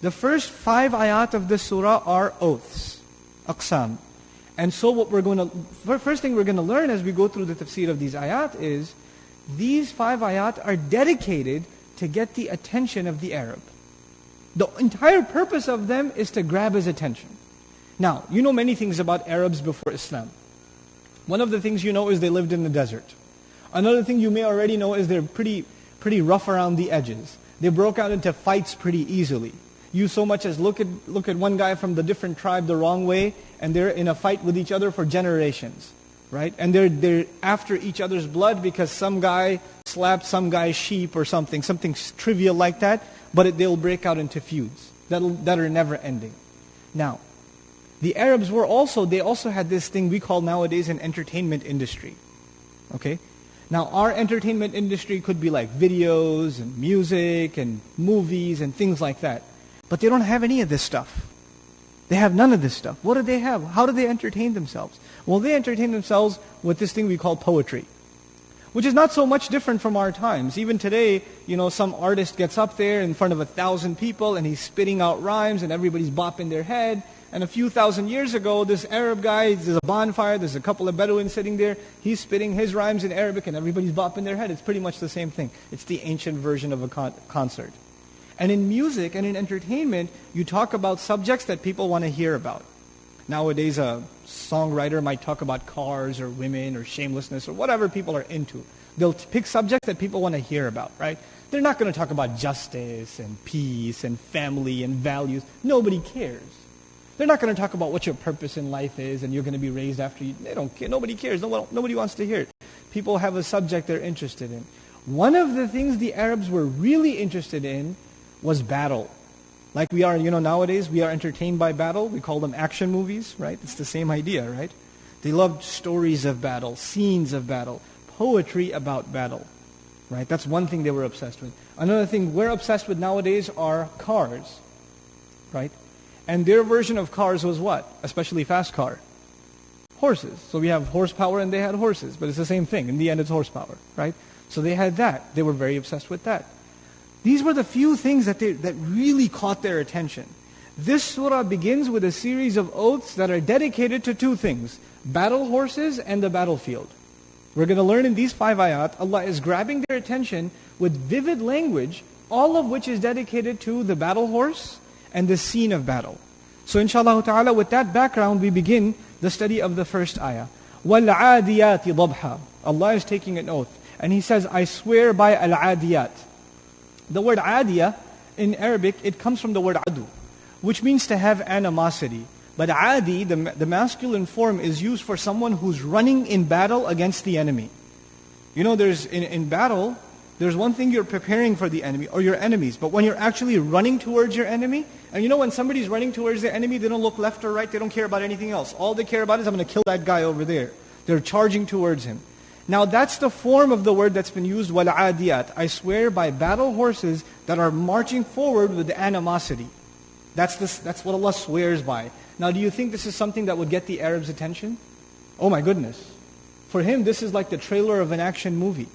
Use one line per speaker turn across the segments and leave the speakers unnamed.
The first 5 ayat of this surah are oaths, aqsam. And so what first thing we're going to learn as we go through the tafsir of these ayat is, these 5 ayat are dedicated to get the attention of the Arab. The entire purpose of them is to grab his attention. Now, you know many things about Arabs before Islam. One of the things you know is they lived in the desert. Another thing you may already know is they're pretty rough around the edges. They broke out into fights pretty easily. You so much as look at one guy from the different tribe the wrong way, and they're in a fight with each other for generations, right? And they're after each other's blood because some guy slapped some guy's sheep or something trivial like that, but they'll break out into feuds that are never ending. Now, the Arabs they also had this thing we call nowadays an entertainment industry. Okay? Now, our entertainment industry could be like videos and music and movies and things like that. But they don't have any of this stuff. They have none of this stuff. What do they have? How do they entertain themselves? Well, they entertain themselves with this thing we call poetry, which is not so much different from our times. Even today, some artist gets up there in front of 1,000 people and he's spitting out rhymes and everybody's bopping their head. And a few thousand years ago, this Arab guy, there's a bonfire, there's a couple of Bedouins sitting there, he's spitting his rhymes in Arabic and everybody's bopping their head. It's pretty much the same thing. It's the ancient version of a concert. And in music and in entertainment, you talk about subjects that people want to hear about. Nowadays, a songwriter might talk about cars or women or shamelessness or whatever people are into. They'll pick subjects that people want to hear about, right? They're not going to talk about justice and peace and family and values. Nobody cares. They're not going to talk about what your purpose in life is and you're going to be raised after you. They don't care. Nobody cares. Nobody wants to hear it. People have a subject they're interested in. One of the things the Arabs were really interested in was battle. Like we are, nowadays we are entertained by battle. We call them action movies, right? It's the same idea, right? They loved stories of battle, scenes of battle, poetry about battle, right? That's one thing they were obsessed with. Another thing we're obsessed with nowadays are cars, right? And their version of cars was what? Especially fast car. Horses. So we have horsepower and they had horses, but it's the same thing. In the end, it's horsepower, right? So they had that. They were very obsessed with that. These were the few things that really caught their attention. This surah begins with a series of oaths that are dedicated to 2 things: battle horses and the battlefield. We're going to learn in these 5 ayat, Allah is grabbing their attention with vivid language, all of which is dedicated to the battle horse and the scene of battle. So inshallah ta'ala, with that background, we begin the study of the first ayah. وَالْعَادِيَاتِ ضَبْحًا. Allah is taking an oath. And He says, I swear by al-adiyat. The word adiyah in Arabic, it comes from the word adu, which means to have animosity. But adi, the masculine form, is used for someone who's running in battle against the enemy. There's in battle, there's one thing you're preparing for the enemy or your enemies, but when you're actually running towards your enemy, and when somebody's running towards the enemy, they don't look left or right, they don't care about anything else. All they care about is, I'm going to kill that guy over there. They're charging towards him. Now that's the form of the word that's been used, وَالْعَادِيَاتِ. I swear by battle horses that are marching forward with animosity. That's what Allah swears by. Now do you think this is something that would get the Arabs' attention? Oh my goodness. For him, this is like the trailer of an action movie.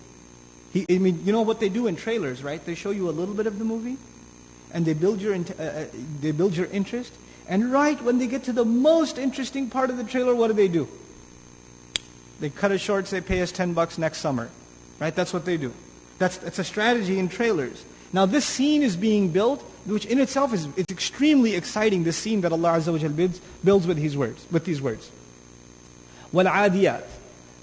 You know what they do in trailers, right? They show you a little bit of the movie, and they build your interest. And right when they get to the most interesting part of the trailer, what do? They cut it short, say, pay us $10 next summer. Right? That's what they do. That's a strategy in trailers. Now this scene is being built, which in itself is extremely exciting, this scene that Allah Azza wa Jal builds with these words. وَالْعَادِيَاتِ.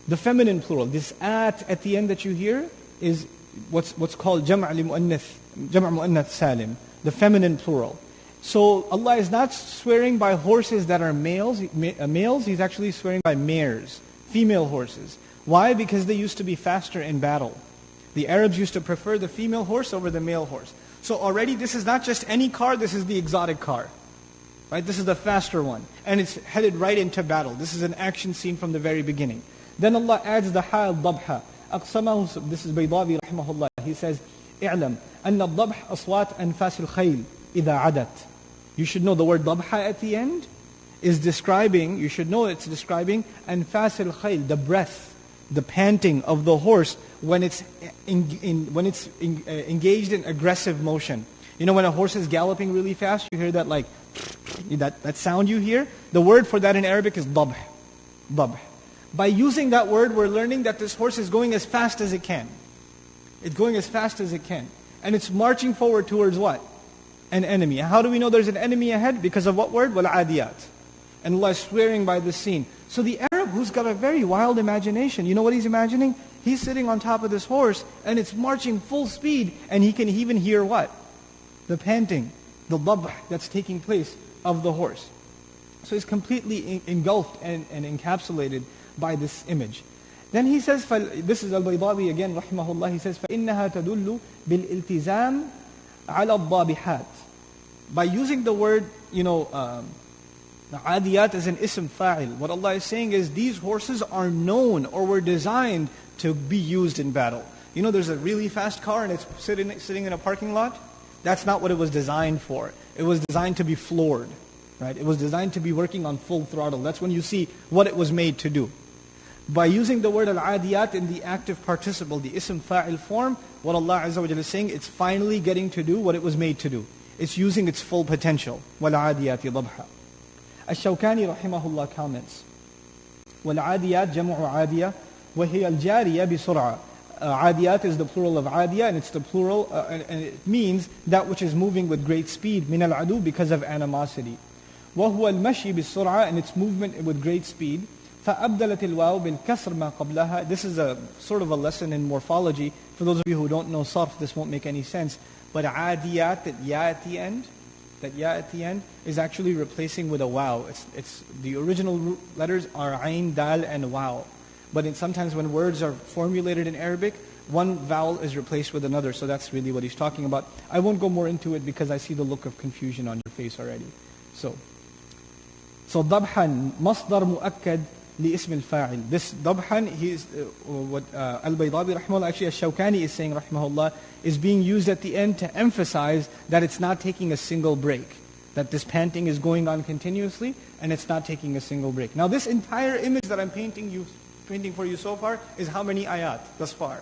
The feminine plural. This at the end that you hear is what's called jam'a mu'annath salim. The feminine plural. So Allah is not swearing by horses that are males. He's actually swearing by mares. Female horses. Why? Because they used to be faster in battle. The Arabs used to prefer the female horse over the male horse. So already this is not just any car, this is the exotic car. Right? This is the faster one. And it's headed right into battle. This is an action scene from the very beginning. Then Allah adds the hal dabha. Aqsamahu, this is Baydawi rahimahullah. He says, اعلم أن الضبح أصوات أنفاس الخيل إذا عدت. You should know the word dabha at the end is describing, you should know it's describing anfas al-khayl, the breath, the panting of the horse when it's engaged in aggressive motion. You know when a horse is galloping really fast, you hear that like, that sound you hear? The word for that in Arabic is dabh. Dabh. By using that word, we're learning that this horse is going as fast as it can. It's going as fast as it can. And it's marching forward towards what? An enemy. How do we know there's an enemy ahead? Because of what word? Aadiyat. And Allah is swearing by this scene. So the Arab who's got a very wild imagination, you know what he's imagining? He's sitting on top of this horse and it's marching full speed and he can even hear what? The panting, the dabh that's taking place of the horse. So he's completely engulfed and encapsulated by this image. Then he says, this is Al-Baydawi again, rahimahullah, he says, فَإِنَّهَا تَدُلُّ بِالْإِلْتِزَامِ عَلَى الضَّابِحَاتِ. By using the word, Aadiyat is an ism fa'il. What Allah is saying is these horses are known or were designed to be used in battle. You know there's a really fast car and it's sitting in a parking lot? That's not what it was designed for. It was designed to be floored. Right? It was designed to be working on full throttle. That's when you see what it was made to do. By using the word al-adiyat in the active participle, the ism fa'il form, what Allah Azza wa Jalla is saying, it's finally getting to do what it was made to do. It's using its full potential. وَالْعَادِيَاتِ ضَبْحًا. Ash-Shawkani rahimahullah comments, وَالْعَادِيَاتِ جَمْعُ عَادِيَةٍ وَهِيَ الْجَارِيَةِ بِسُرْعَةٍ. Adiyat is the plural of adiyah, and it's the plural, and it means that which is moving with great speed, min al-adu, because of animosity. وَهُوَ الْمَشْيِ بِالسُّرْعَةِ, and it's movement with great speed. فَأَبْدَلَتِ الْوَاوِ بِالْكَسْرِ مَا قَبْلَهَا. This is a sort of a lesson in morphology. For those of you who don't know sarf, this won't make any sense. But adiyat, that ya at the end, is actually replacing with a waw. It's the original letters are ayn, dal, and waw. But sometimes when words are formulated in Arabic, one vowel is replaced with another. So that's really what he's talking about. I won't go more into it because I see the look of confusion on your face already. So dabhan, masdar mu'akkad li ism al-fa'il. This dabhan, what Al-Baydawi rahimahullah, actually Ash-Shawkani is saying rahimahullah, is being used at the end to emphasize that it's not taking a single break. That this panting is going on continuously and it's not taking a single break. Now this entire image that I'm painting for you so far is how many ayat thus far?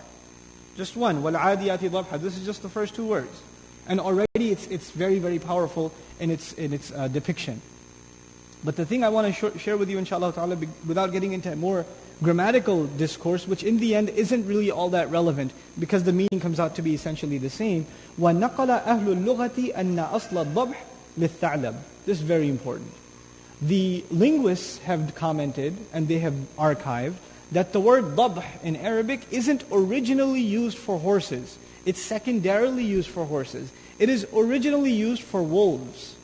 Just one. وَالْعَادِيَاتِ ضَبْحًا. This is just the first two words. And already it's very, very powerful in its depiction. But the thing I want to share with you, inshallah ta'ala, without getting into more grammatical discourse, which in the end isn't really all that relevant, because the meaning comes out to be essentially the same. وَنَقَلَ أَهْلُ اللُّغَةِ أَنَّ أَصْلَ الضَّبْحِ لِلثَّعْلَبِ. This is very important. The linguists have commented, and they have archived, that the word dabh in Arabic isn't originally used for horses. It's secondarily used for horses. It is originally used for wolves.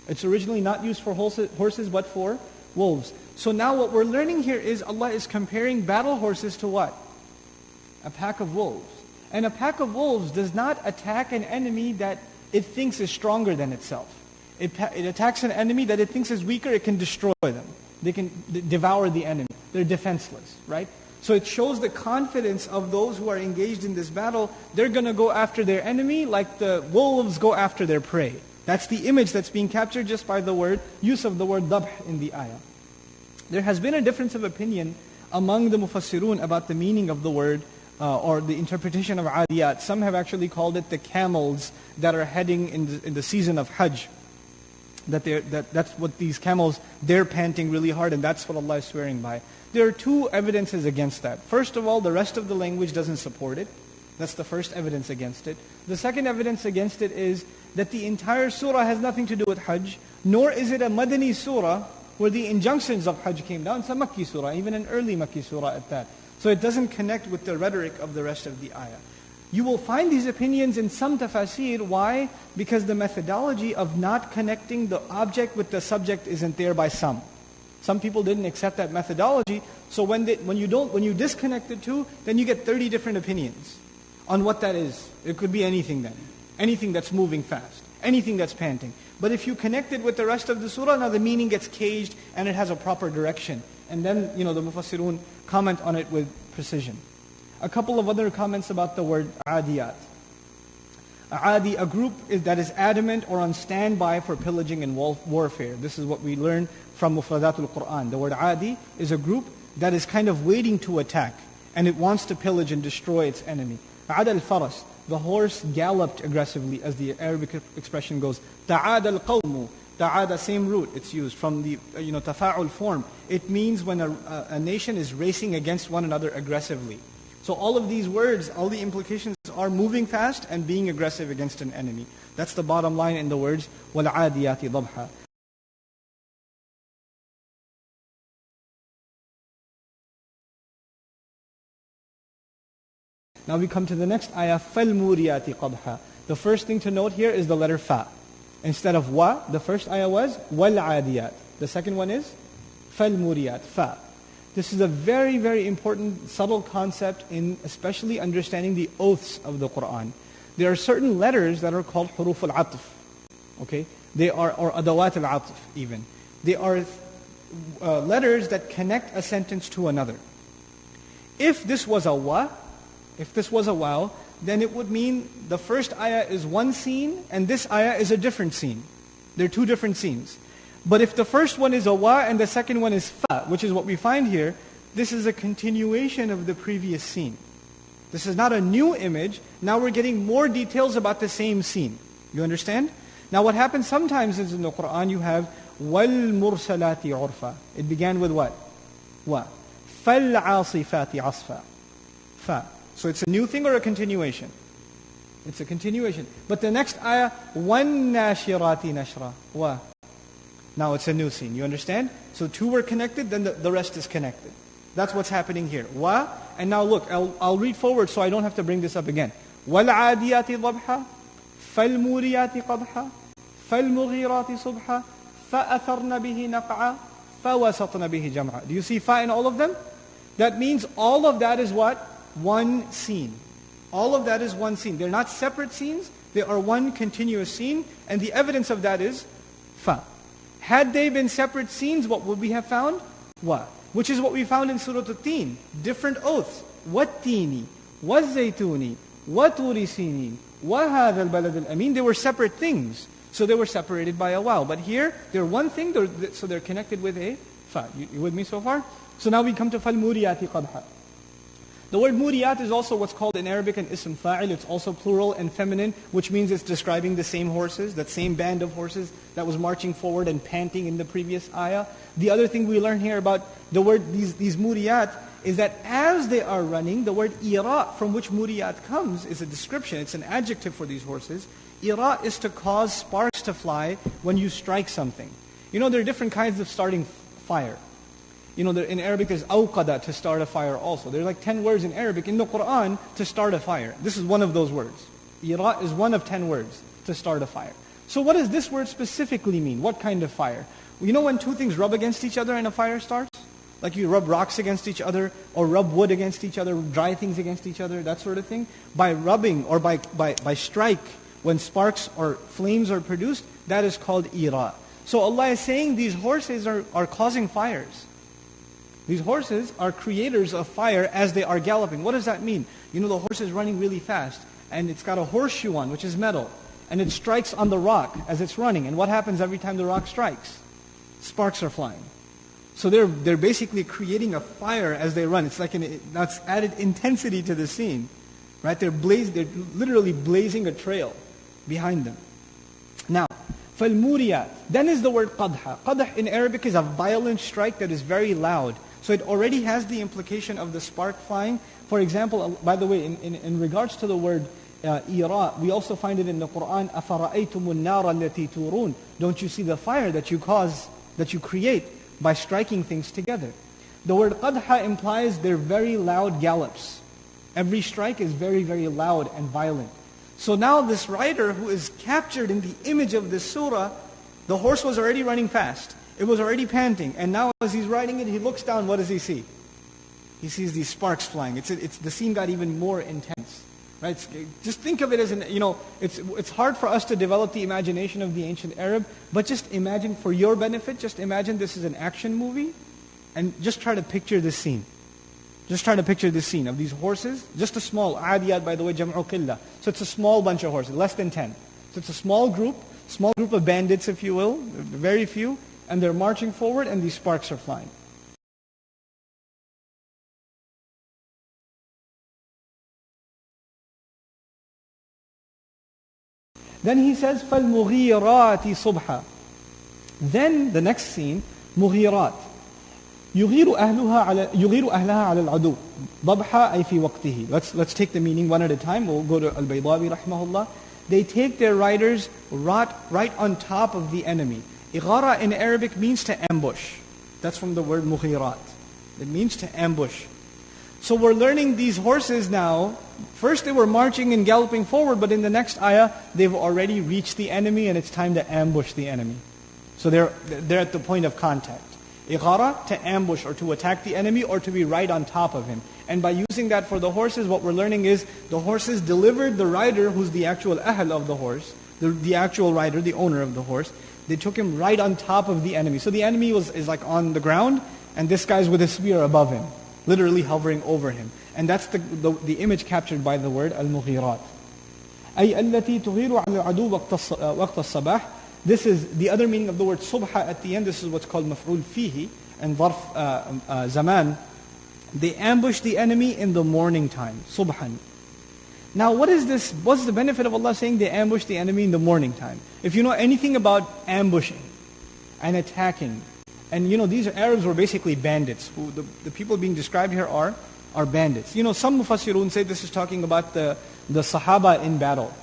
It's originally not used for horses, but for wolves. So now what we're learning here is Allah is comparing battle horses to what? A pack of wolves. And a pack of wolves does not attack an enemy that it thinks is stronger than itself. It attacks an enemy that it thinks is weaker, it can destroy them. They can devour the enemy. They're defenseless, right? So it shows the confidence of those who are engaged in this battle. They're going to go after their enemy like the wolves go after their prey. That's the image that's being captured just by the use of the word dabh in the ayah. There has been a difference of opinion among the mufassirun about the meaning of the word or the interpretation of adiyat. Some have actually called it the camels that are heading in the season of Hajj. That's what these camels, they're panting really hard, and that's what Allah is swearing by. There are two evidences against that. First of all, the rest of the language doesn't support it. That's the first evidence against it. The second evidence against it is that the entire surah has nothing to do with Hajj, nor is it a Madani surah where the injunctions of Hajj came down. It's a Makki surah, even an early Makki surah at that. So it doesn't connect with the rhetoric of the rest of the ayah. You will find these opinions in some tafsir. Why? Because the methodology of not connecting the object with the subject isn't there by some. Some people didn't accept that methodology. So when you disconnect the two, then you get 30 different opinions on what that is. It could be anything then. Anything that's moving fast. Anything that's panting. But if you connect it with the rest of the surah, now the meaning gets caged and it has a proper direction. And then, the mufassirun comment on it with precision. A couple of other comments about the word adiyat. A group that is adamant or on standby for pillaging and warfare. This is what we learn from Mufradatul Quran. The word adi is a group that is kind of waiting to attack, and it wants to pillage and destroy its enemy. Ad al-faras. the horse galloped aggressively, as the Arabic expression goes. تعاد القوم. تعاد, same root, it's used from the tafa'ul form. It means when a nation is racing against one another aggressively. So all of these words, all the implications are moving fast and being aggressive against an enemy. That's the bottom line in the words وَالْعَادِيَاتِ ضَبْحًا. Now we come to the next ayah, فَالْمُورِيَاتِ قَدْحًا. The first thing to note here is the letter fa. Instead of wa, the first ayah was وَالْعَادِيَاتِ. The second one is فَالْمُورِيَاتِ, fa. This is a very, very important, subtle concept in especially understanding the oaths of the Qur'an. There are certain letters that are called huruf al-atf. Okay? They are, or adawat al-atf even. They are letters that connect a sentence to another. If this was a wa, then it would mean the first ayah is one scene and this ayah is a different scene. They're two different scenes. But if the first one is a wa and the second one is fa, which is what we find here, this is a continuation of the previous scene. This is not a new image. Now we're getting more details about the same scene. You understand? Now what happens sometimes is in the Qur'an you have وَالْمُرْسَلَاتِ عُرْفًا. It began with what? Wa. فَالْعَاصِفَاتِ عَصْفًا. Fa. So it's a new thing or a continuation? It's a continuation. But the next ayah, وَالنَّاشِرَاتِ نَشْرًا. Wa. Now it's a new scene. You understand? So two were connected, then the rest is connected. That's what's happening here. Wa. And now look, I'll read forward so I don't have to bring this up again. وَالْعَادِيَاتِ ضَبْحًا فَالْمُورِيَاتِ قَدْحًا فَالْمُغِيرَاتِ صُبْحًا فَأَثَرْنَ بِهِ نَقْعًا فَوَسَطْنَ بِهِ جَمْعًا. Do you see fa in all of them? That means all of that is what? One scene. All of that is one scene. They're not separate scenes. They are one continuous scene. And the evidence of that is fa. Had they been separate scenes, what would we have found? Wa. Which is what we found in Surah Deen. Different oaths. وَالتِّينِ وَالزَّيْتُونِ وَطُورِ سِينِينَ وَهَذَا الْبَلَدِ الْأَمِينَ. They were separate things. So they were separated by a waw. But here, they're one thing, so they're connected with a fa. You with me so far? So now we come to فَالْمُورِيَاتِ قَدْحًا. The word muriyat is also what's called in Arabic an ism fa'il. It's also plural and feminine, which means it's describing the same horses, that same band of horses that was marching forward and panting in the previous ayah. The other thing we learn here about the word, these muriyat, is that as they are running, the word ira, from which muriyat comes, is a description, it's an adjective for these horses. Ira is to cause sparks to fly when you strike something. You know, there are different kinds of starting fire. You know, in Arabic there's awqada, to start a fire also. There are like 10 words in Arabic in the Qur'an to start a fire. This is one of those words. Ira is one of 10 words to start a fire. So what does this word specifically mean? What kind of fire? You know when two things rub against each other and a fire starts? Like you rub rocks against each other, or rub wood against each other, dry things against each other, that sort of thing. By rubbing or by strike, when sparks or flames are produced, that is called ira. So Allah is saying these horses are causing fires. These horses are creators of fire as they are galloping. What does that mean? You know, the horse is running really fast, and it's got a horseshoe on, which is metal, and it strikes on the rock as it's running. And what happens every time the rock strikes? Sparks are flying. So they're basically creating a fire as they run. It's like that's added intensity to the scene, right? They're literally blazing a trail behind them. Now, فَالْمُورِيَاتِ. Then is the word qadha. Qadh in Arabic is a violent strike that is very loud. So it already has the implication of the spark flying. For example, by the way, in regards to the word ira, we also find it in the Qur'an, أَفَرَأَيْتُمُ النَّارَ الَّتِي تُورُونَ. Don't you see the fire that you cause, that you create by striking things together? The word qadha implies they're very loud gallops. Every strike is very, very loud and violent. So now this rider who is captured in the image of this surah, the horse was already running fast. It was already panting. And now as he's riding it, he looks down, what does he see? He sees these sparks flying. The scene got even more intense. Right? Just think of it as it's hard for us to develop the imagination of the ancient Arab, but just imagine, for your benefit, just imagine this is an action movie, and just try to picture this scene. Just try to picture this scene of these horses, just a small, Aadiyat, by the way, jam'u qillah. So it's a small bunch of horses, less than 10. So it's a small group of bandits, if you will, very few, and they're marching forward and these sparks are flying. Then he says, فَالْمُغِيرَاتِ صُبْحًا. Then the next scene, مغيرات. يغير أهلها على العدو. ضبحا أي في وقته. Let's take the meaning one at a time. We'll go to Al-Baydawi rahimahullah. They take their riders right on top of the enemy. Ighara in Arabic means to ambush. That's from the word mughirat. It means to ambush. So we're learning these horses now. First they were marching and galloping forward, but in the next ayah, they've already reached the enemy and it's time to ambush the enemy. So they're at the point of contact. Ighara, to ambush or to attack the enemy or to be right on top of him. And by using that for the horses, what we're learning is the horses delivered the rider, who's the actual ahl of the horse, the actual rider, the owner of the horse. They took him right on top of the enemy. So the enemy is like on the ground, and this guy's with a spear above him, literally hovering over him. And that's the image captured by the word al-mughirat. أي التي تغير على العدو وقت الصباح. This is the other meaning of the word subha at the end. This is what's called maf'ul fihi and dharf zaman. They ambush the enemy in the morning time, subhan. Now what is this? What's the benefit of Allah saying they ambush the enemy in the morning time? If you know anything about ambushing and attacking, and these Arabs were basically bandits. The people being described here are bandits. Some mufassirun say this is talking about the Sahaba in battle.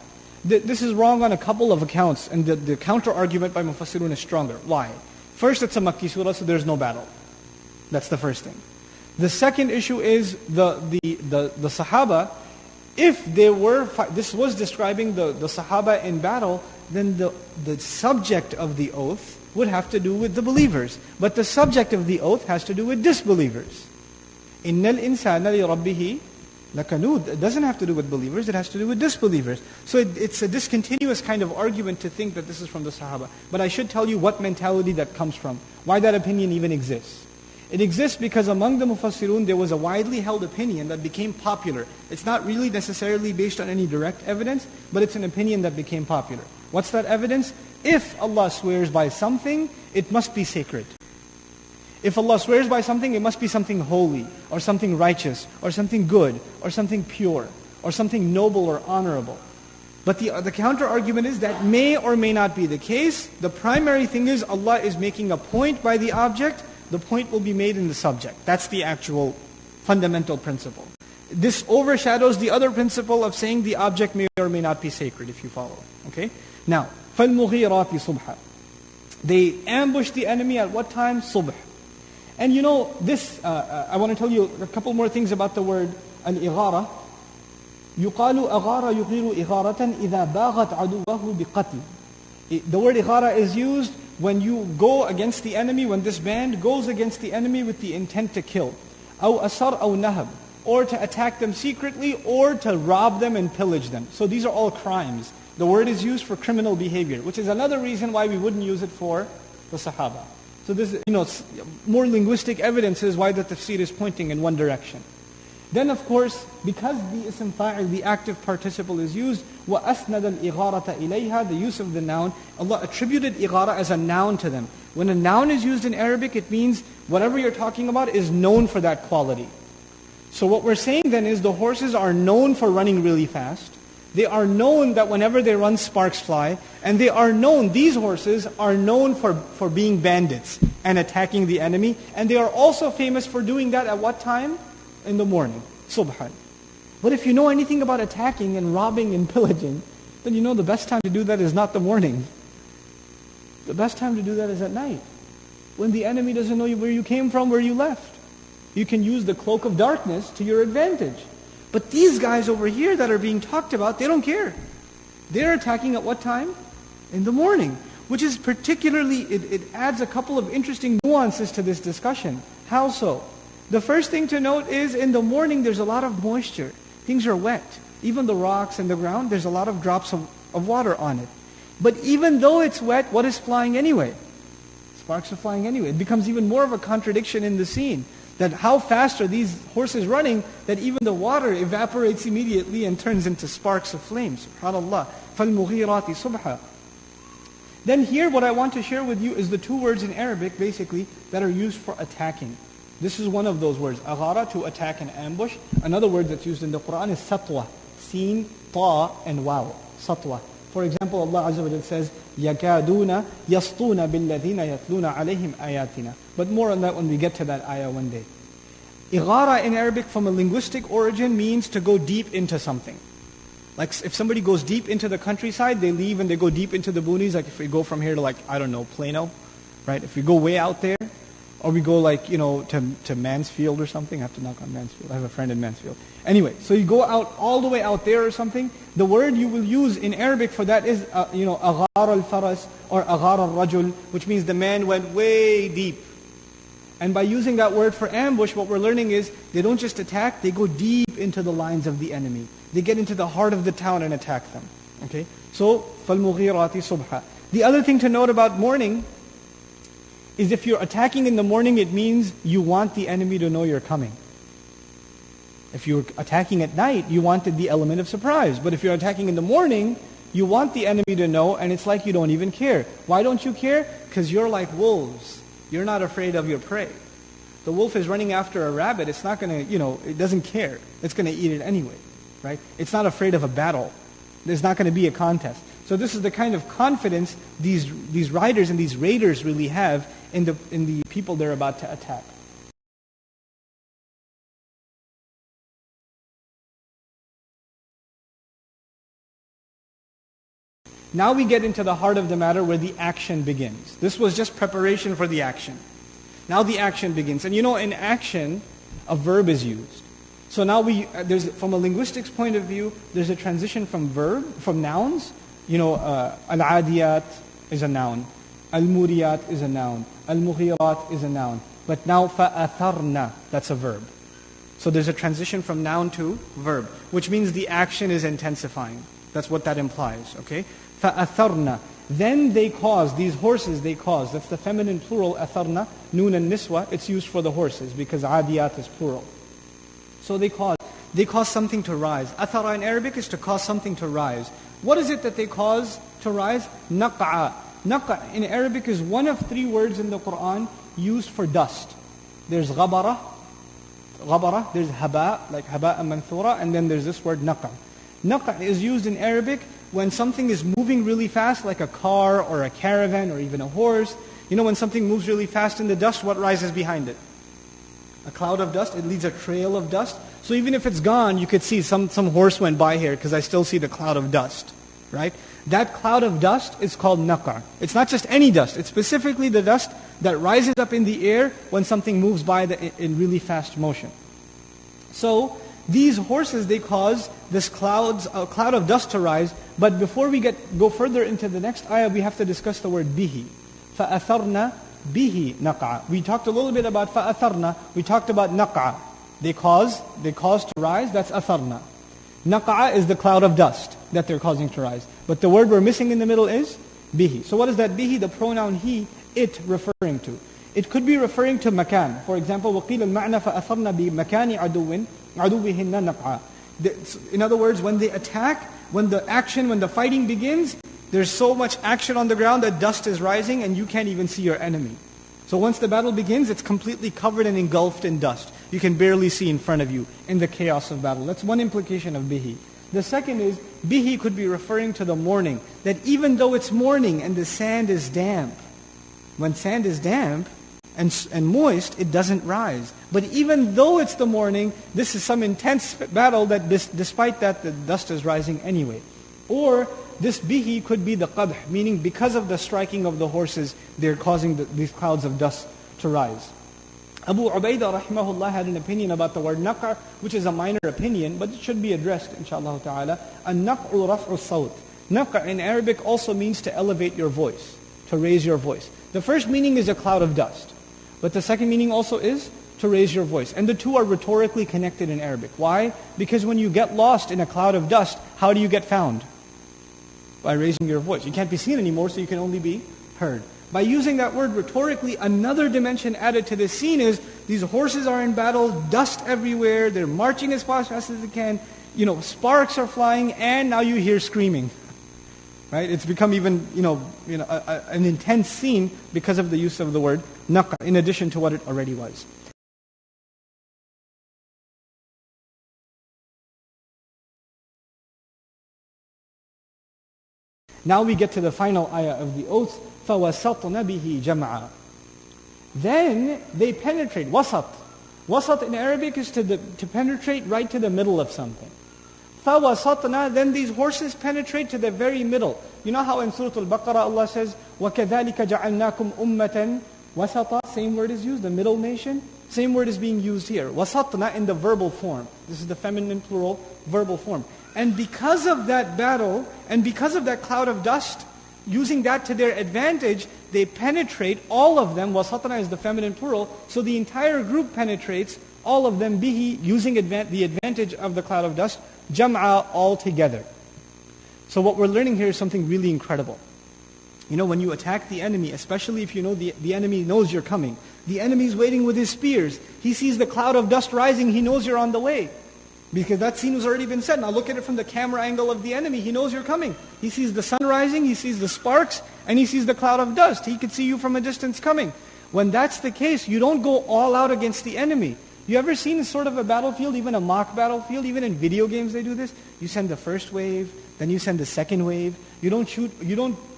This is wrong on a couple of accounts, and the counter argument by mufassirun is stronger. Why? First, it's a Makki surah, so there's no battle. That's the first thing. The second issue is the Sahaba. If they were, this was describing the Sahaba in battle, then the subject of the oath would have to do with the believers. But the subject of the oath has to do with disbelievers. إِنَّ الْإِنسَانَ لِرَبِّهِ لَكَنُودٌ. It doesn't have to do with believers, it has to do with disbelievers. So it's a discontinuous kind of argument to think that this is from the Sahaba. But I should tell you what mentality that comes from, why that opinion even exists. It exists because among the Mufassirun there was a widely held opinion that became popular. It's not really necessarily based on any direct evidence, but it's an opinion that became popular. What's that evidence? If Allah swears by something, it must be sacred. If Allah swears by something, it must be something holy, or something righteous, or something good, or something pure, or something noble or honorable. But the counter-argument is that may or may not be the case. The primary thing is Allah is making a point by the object. The point will be made in the subject. That's the actual fundamental principle. This overshadows the other principle of saying the object may or may not be sacred, if you follow. Okay? Now, فَالْمُغِيرَاتِ صُبْحًا. They ambush the enemy at what time? Subh. And this, I want to tell you a couple more things about the word al-ighara. يُقَالُ أَغَارَ يُغِيرُ إِغَارَةً إِذَا بَاغَتْ عَدُوَّهُ بِقَتْلٍ. The word ighara is used when you go against the enemy, when this band goes against the enemy with the intent to kill. أَوْ أَسَرْ أَوْ نَهَبْ. Or to attack them secretly, or to rob them and pillage them. So these are all crimes. The word is used for criminal behavior, which is another reason why we wouldn't use it for the Sahaba. So this, more linguistic evidence is why the tafsir is pointing in one direction. Then of course, because the ism fa'il, the active participle is used, وَأَسْنَدَ الْإِغَارَةَ إِلَيْهَا, the use of the noun, Allah attributed ighara as a noun to them. When a noun is used in Arabic, it means whatever you're talking about is known for that quality. So what we're saying then is the horses are known for running really fast. They are known that whenever they run, sparks fly. And these horses are known for being bandits and attacking the enemy. And they are also famous for doing that at what time? In the morning. Subhan. But if you know anything about attacking and robbing and pillaging, then you know the best time to do that is not the morning. The best time to do that is at night. When the enemy doesn't know where you came from, where you left. You can use the cloak of darkness to your advantage. But these guys over here that are being talked about, they don't care. They're attacking at what time? In the morning. Which is particularly, it adds a couple of interesting nuances to this discussion. How so? The first thing to note is in the morning there's a lot of moisture. Things are wet. Even the rocks and the ground, there's a lot of drops of water on it. But even though it's wet, what is flying anyway? Sparks are flying anyway. It becomes even more of a contradiction in the scene. That how fast are these horses running that even the water evaporates immediately and turns into sparks of flames. SubhanAllah. فَالْمُغِيرَاتِ صُبْحًا. Then here what I want to share with you is the two words in Arabic basically that are used for attacking. This is one of those words. Aghara, to attack and ambush. Another word that's used in the Quran is satwa. Seen, ta, and waw. Satwa. For example, Allah Azza wa Jalla says, يَكَادُونَ يَسْطُونَ بِالَّذِينَ يَتْلُونَ عَلَيْهِمْ آيَاتِنَا. But more on that when we get to that ayah one day. Ighara in Arabic from a linguistic origin means to go deep into something. Like if somebody goes deep into the countryside, they leave and they go deep into the boonies. Like if we go from here to Plano, right? If we go way out there, or we go to Mansfield or something. I have to knock on Mansfield. I have a friend in Mansfield. Anyway, so you go out all the way out there or something. The word you will use in Arabic for that is aghar al-faras or aghar al-rajul, which means the man went way deep. And by using that word for ambush, what we're learning is they don't just attack, they go deep into the lines of the enemy. They get into the heart of the town and attack them. Okay? So, فَالْمُغِيرَاتِ صُبْحًا. The other thing to note about morning is if you're attacking in the morning, it means you want the enemy to know you're coming. If you're attacking at night, you wanted the element of surprise. But if you're attacking in the morning, you want the enemy to know, and it's like you don't even care. Why don't you care? Because you're like wolves. You're not afraid of your prey. The wolf is running after a rabbit. It's not going to, it doesn't care. It's going to eat it anyway, right? It's not afraid of a battle. There's not going to be a contest. So this is the kind of confidence these riders and these raiders really have in the people they're about to attack. Now we get into the heart of the matter where the action begins. This was just preparation for the action. Now the action begins. And in action, a verb is used. So now there's from a linguistics point of view, there's a transition from nouns. Al-Aadiyat is a noun. Al-Muriyat is a noun. Al-Mughirat is a noun. But now فَأَثَرْنَا, that's a verb. So there's a transition from noun to verb, which means the action is intensifying. That's what that implies, okay? فَأَثَرْنَا. Then they cause, these horses they cause. That's the feminine plural, أَثَرْنَا. Noon and niswa, it's used for the horses because Aadiyat is plural. So they cause something to rise. Athara in Arabic is to cause something to rise. What is it that they cause to rise? Naq'a. Naq'a in Arabic is one of three words in the Quran used for dust. There's ghabara, there's haba, like haba manthura, and then there's this word naq'a. Naq'a is used in Arabic when something is moving really fast, like a car or a caravan or even a horse. When something moves really fast in the dust, what rises behind it? A cloud of dust. It leaves a trail of dust. So even if it's gone, you could see some horse went by here because I still see the cloud of dust, right? That cloud of dust is called naqar. It's not just any dust. It's specifically the dust that rises up in the air when something moves by in really fast motion. So these horses, they cause this cloud of dust to rise. But before we go further into the next ayah, we have to discuss the word bihi. فَأَثَرْنَا bihi naq'a. We talked a little bit about fa'atharna. We talked about naq'a. They cause to rise. That's atharna. Naq'a is the cloud of dust that they're causing to rise. But the word we're missing in the middle is bihi. So what is that bihi? The pronoun he, it referring to. It could be referring to makan. For example, وَقِيلَ الْمَعْنَى فَأَثَرْنَا بِمَكَانِ عَدُوِّهِنَّ نَقْعًا. In other words, when they attack, when the fighting begins, there's so much action on the ground that dust is rising and you can't even see your enemy. So once the battle begins, it's completely covered and engulfed in dust. You can barely see in front of you in the chaos of battle. That's one implication of bihi. The second is, bihi could be referring to the morning. That even though it's morning and the sand is damp, when sand is damp and moist, it doesn't rise. But even though it's the morning, this is some intense battle that despite that, the dust is rising anyway. Or this bihi could be the qadh, meaning because of the striking of the horses, they're causing these clouds of dust to rise. Abu Ubaidah rahimahullah had an opinion about the word naq'a, which is a minor opinion, but it should be addressed, inshallah ta'ala. An-naq'u raf'u sawt. Naq'a in Arabic also means to elevate your voice, to raise your voice. The first meaning is a cloud of dust. But the second meaning also is to raise your voice. And the two are rhetorically connected in Arabic. Why? Because when you get lost in a cloud of dust, how do you get found? By raising your voice. You can't be seen anymore, so you can only be heard. By using that word rhetorically, another dimension added to this scene is these horses are in battle, dust everywhere, they're marching as fast as they can, sparks are flying, and now you hear screaming. Right? It's become even, an intense scene because of the use of the word naq'a, in addition to what it already was. Now we get to the final ayah of the oath. فَوَسَطْنَ بِهِ جَمْعًا. Then they penetrate. Wasat. Wasat in Arabic is to penetrate right to the middle of something. فَوَسَطْنَا. Then these horses penetrate to the very middle. You know how in Surah Al-Baqarah Allah says, وَكَذَلِكَ جَعَلْنَاكُمْ أُمَّةً وَسَطًا. Same word is used, the middle nation. Same word is being used here. وَسَطْنَا in the verbal form. This is the feminine plural verbal form. And because of that battle, and because of that cloud of dust, using that to their advantage, they penetrate, all of them, wasatna is the feminine plural, so the entire group penetrates, all of them bihi, using the advantage of the cloud of dust, jam'a, all together. So what we're learning here is something really incredible. You know, when you attack the enemy, especially if you know the enemy knows you're coming, the enemy's waiting with his spears, he sees the cloud of dust rising, he knows you're on the way. Because that scene has already been set. Now look at it from the camera angle of the enemy. He knows you're coming. He sees the sun rising, he sees the sparks, and he sees the cloud of dust. He could see you from a distance coming. When that's the case, you don't go all out against the enemy. You ever seen sort of a battlefield, even a mock battlefield? Even in video games they do this. You send the first wave, then you send the second wave. You don't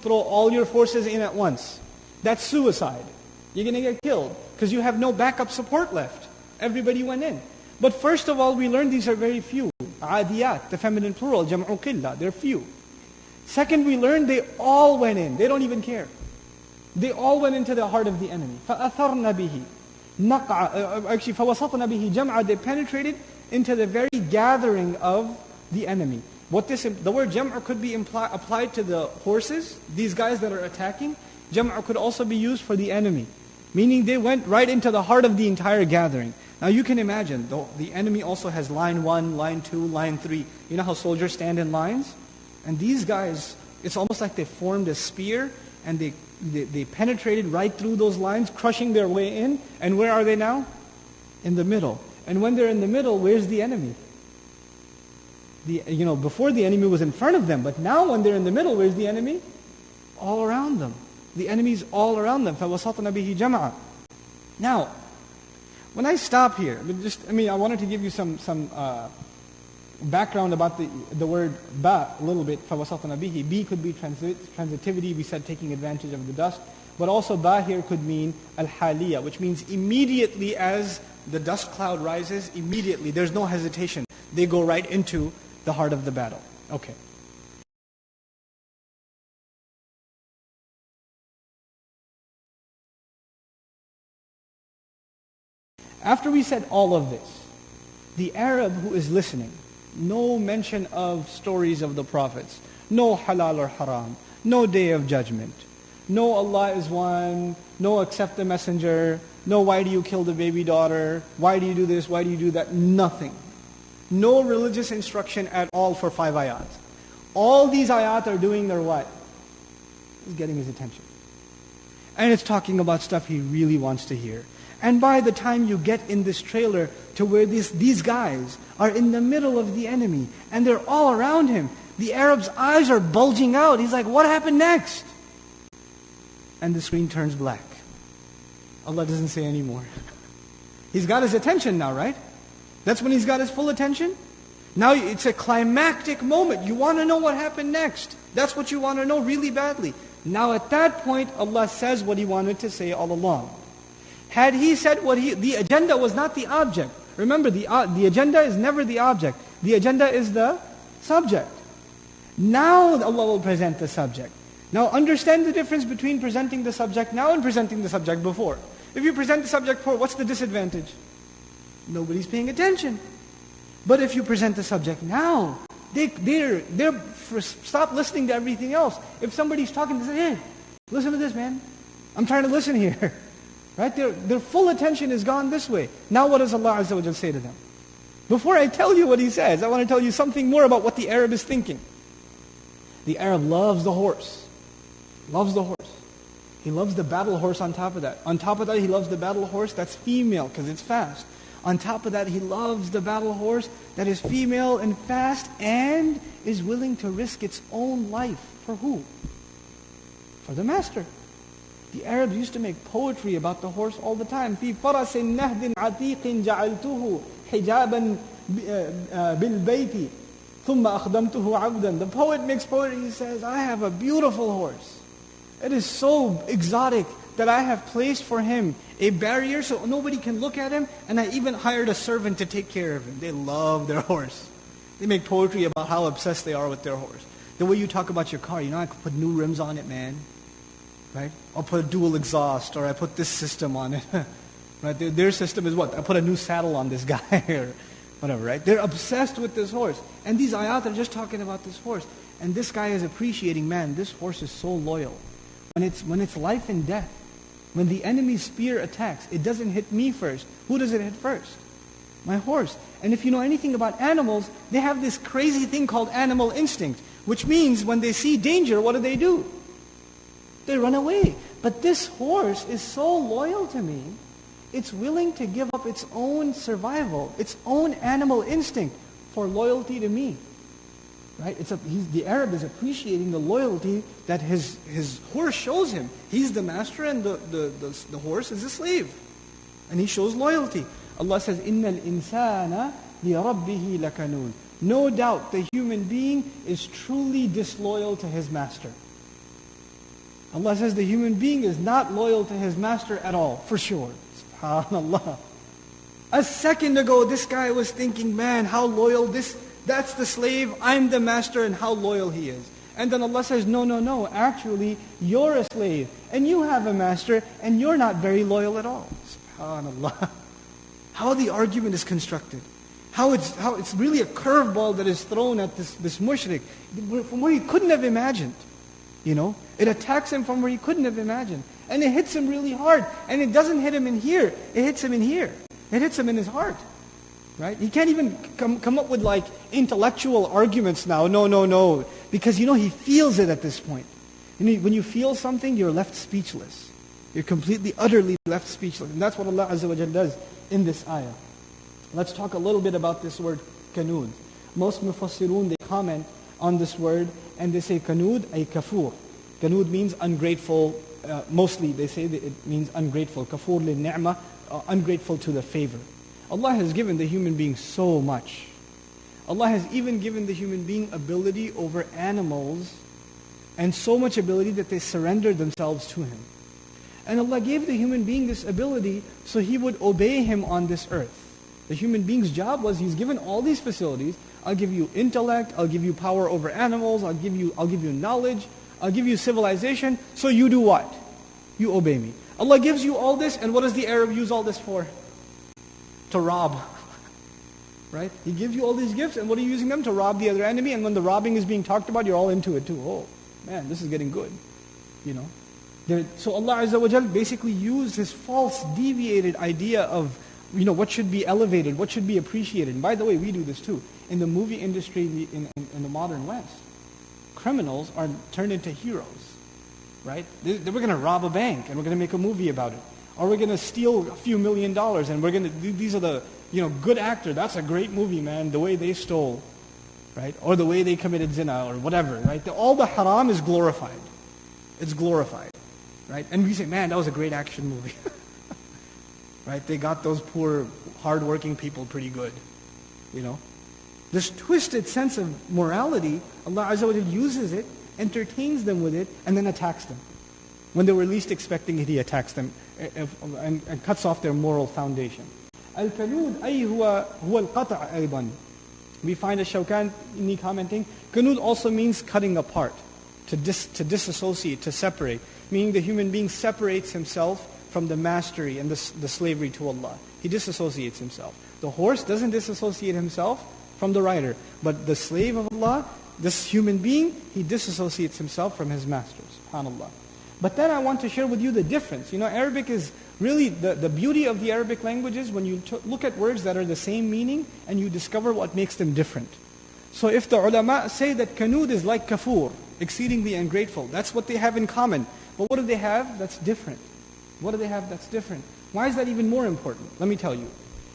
throw all your forces in at once. That's suicide. You're going to get killed because you have no backup support left. Everybody went in. But first of all, we learned these are very few. Aadiyat, the feminine plural, jam'u qillah, they're few. Second, we learned they all went in. They don't even care. They all went into the heart of the enemy. فَأَثَرْنَ بِهِ Actually, فَوَسَطْنَ بِهِ جَمْعًا. They penetrated into the very gathering of the enemy. The word jam'a could be applied to the horses, these guys that are attacking. Jam'a could also be used for the enemy. Meaning they went right into the heart of the entire gathering. Now you can imagine, the enemy also has line 1, line 2, line 3. You know how soldiers stand in lines? And these guys, it's almost like they formed a spear and they penetrated right through those lines, crushing their way in. And where are they now? In the middle. And when they're in the middle, where's the enemy? Before the enemy was in front of them, but now when they're in the middle, where's the enemy? All around them. The enemy's all around them. فَوَسَطْنَ بِهِ جَمْعًا. Now, when I stop here, I wanted to give you some background about the word ba a little bit. فَوَسَطْنَ بِهِ. B could be transitivity, we said taking advantage of the dust. But also ba here could mean al-haliya, which means immediately as the dust cloud rises, immediately, there's no hesitation. They go right into the heart of the battle. Okay. After we said all of this, the Arab who is listening, no mention of stories of the prophets, no halal or haram, no day of judgment, no Allah is one, no accept the messenger, no why do you kill the baby daughter, why do you do this, why do you do that, nothing. No religious instruction at all for 5 ayat. All these ayat are doing their what? It's getting his attention. And it's talking about stuff he really wants to hear. And by the time you get in this trailer to where these guys are in the middle of the enemy and they're all around him, the Arab's eyes are bulging out. He's like, what happened next? And the screen turns black. Allah doesn't say anymore. He's got his attention now, right? That's when he's got his full attention. Now it's a climactic moment. You want to know what happened next. That's what you want to know really badly. Now at that point, Allah says what He wanted to say all along. Had He said the agenda was not the object. Remember, the agenda is never the object. The agenda is the subject. Now Allah will present the subject. Now understand the difference between presenting the subject now and presenting the subject before. If you present the subject before, what's the disadvantage? Nobody's paying attention. But if you present the subject now, they're stop listening to everything else. If somebody's talking, they say, hey, listen to this, man. I'm trying to listen here. Right? Their full attention is gone this way. Now what does Allah Azza wa Jal say to them? Before I tell you what He says, I want to tell you something more about what the Arab is thinking. The Arab loves the horse. Loves the horse. He loves the battle horse on top of that. On top of that, he loves the battle horse that's female because it's fast. On top of that, he loves the battle horse that is female and fast and is willing to risk its own life. For who? For the master. The Arabs used to make poetry about the horse all the time. في فرس نهد عتيق جعلته حجابا بالبيت ثُمَّ أَخْدَمْتُهُ عَبْدًا. The poet makes poetry, he says, I have a beautiful horse. It is so exotic that I have placed for him a barrier so nobody can look at him, and I even hired a servant to take care of him. They love their horse. They make poetry about how obsessed they are with their horse. The way you talk about your car, I could put new rims on it, man. Right? I'll put a dual exhaust, or I put this system on it. Right? Their system is what? I put a new saddle on this guy, or whatever, right? They're obsessed with this horse. And these ayat are just talking about this horse. And this guy is appreciating, man, this horse is so loyal. When it's life and death, when the enemy's spear attacks, it doesn't hit me first. Who does it hit first? My horse. And if you know anything about animals, they have this crazy thing called animal instinct, which means when they see danger, what do? They run away. But this horse is so loyal to me, it's willing to give up its own survival, its own animal instinct for loyalty to me. Right? The Arab is appreciating the loyalty that his horse shows him. He's the master and the horse is a slave. And he shows loyalty. Allah says, إِنَّ الْإِنسَانَ لِرَبِّهِ لَكَنُونَ. No doubt the human being is truly disloyal to his master. Allah says the human being is not loyal to his master at all, for sure. SubhanAllah. A second ago, this guy was thinking, man, how loyal that's the slave, I'm the master, and how loyal he is. And then Allah says, no, actually, you're a slave, and you have a master, and you're not very loyal at all. SubhanAllah. How the argument is constructed. How it's really a curveball that is thrown at this mushrik, from where he couldn't have imagined. It attacks him from where he couldn't have imagined. And it hits him really hard. And it doesn't hit him in here, it hits him in here. It hits him in his heart. Right? He can't even come up with like intellectual arguments now. No. Because he feels it at this point. When you feel something, you're left speechless. You're completely, utterly left speechless. And that's what Allah Azza wa Jal does in this ayah. Let's talk a little bit about this word, kanud. Most mufassirun, they comment on this word and they say kanud ay kafur. Kanud means ungrateful. Mostly they say that it means ungrateful. Kafur li ni'mah, ungrateful to the favor. Allah has given the human being so much. Allah has even given the human being ability over animals, and so much ability that they surrender themselves to Him. And Allah gave the human being this ability so he would obey Him on this earth. The human being's job was, he's given all these facilities. I'll give you intellect, I'll give you power over animals, I'll give you knowledge, I'll give you civilization, so you do what? You obey me. Allah gives you all this, and what does the Arab use all this for? To rob. Right? He gives you all these gifts, and what are you using them? To rob the other enemy, and when the robbing is being talked about, you're all into it too. Oh, man, this is getting good. So Allah Azza wa Jal basically used his false, deviated idea of what should be elevated, what should be appreciated. And by the way, we do this too. In the movie industry, in the modern West, criminals are turned into heroes. Right? We're going to rob a bank, and we're going to make a movie about it. Or we're going to steal a few $1 million, and we're going to these are the good actor. That's a great movie, man. The way they stole, right? Or the way they committed zina, or whatever, right? All the haram is glorified. It's glorified, right? And we say, man, that was a great action movie, right? They got those poor, hardworking people pretty good, This twisted sense of morality, Allah Azza wa Jalla uses it, entertains them with it, and then attacks them. When they were least expecting it, He attacks them and cuts off their moral foundation. Al-kanud ay huwa al-qata' aydan. We find Ash-Shawkani commenting, kanud also means cutting apart, to disassociate, to separate, meaning the human being separates himself from the mastery and the slavery to Allah. He disassociates himself. The horse doesn't disassociate himself from the rider, but the slave of Allah, this human being, he disassociates himself from his master. SubhanAllah. But then I want to share with you the difference. Arabic is really, the beauty of the Arabic language is when you look at words that are the same meaning and you discover what makes them different. So if the ulama say that kanud is like kafur, exceedingly ungrateful, that's what they have in common. But what do they have that's different? What do they have that's different? Why is that even more important? Let me tell you.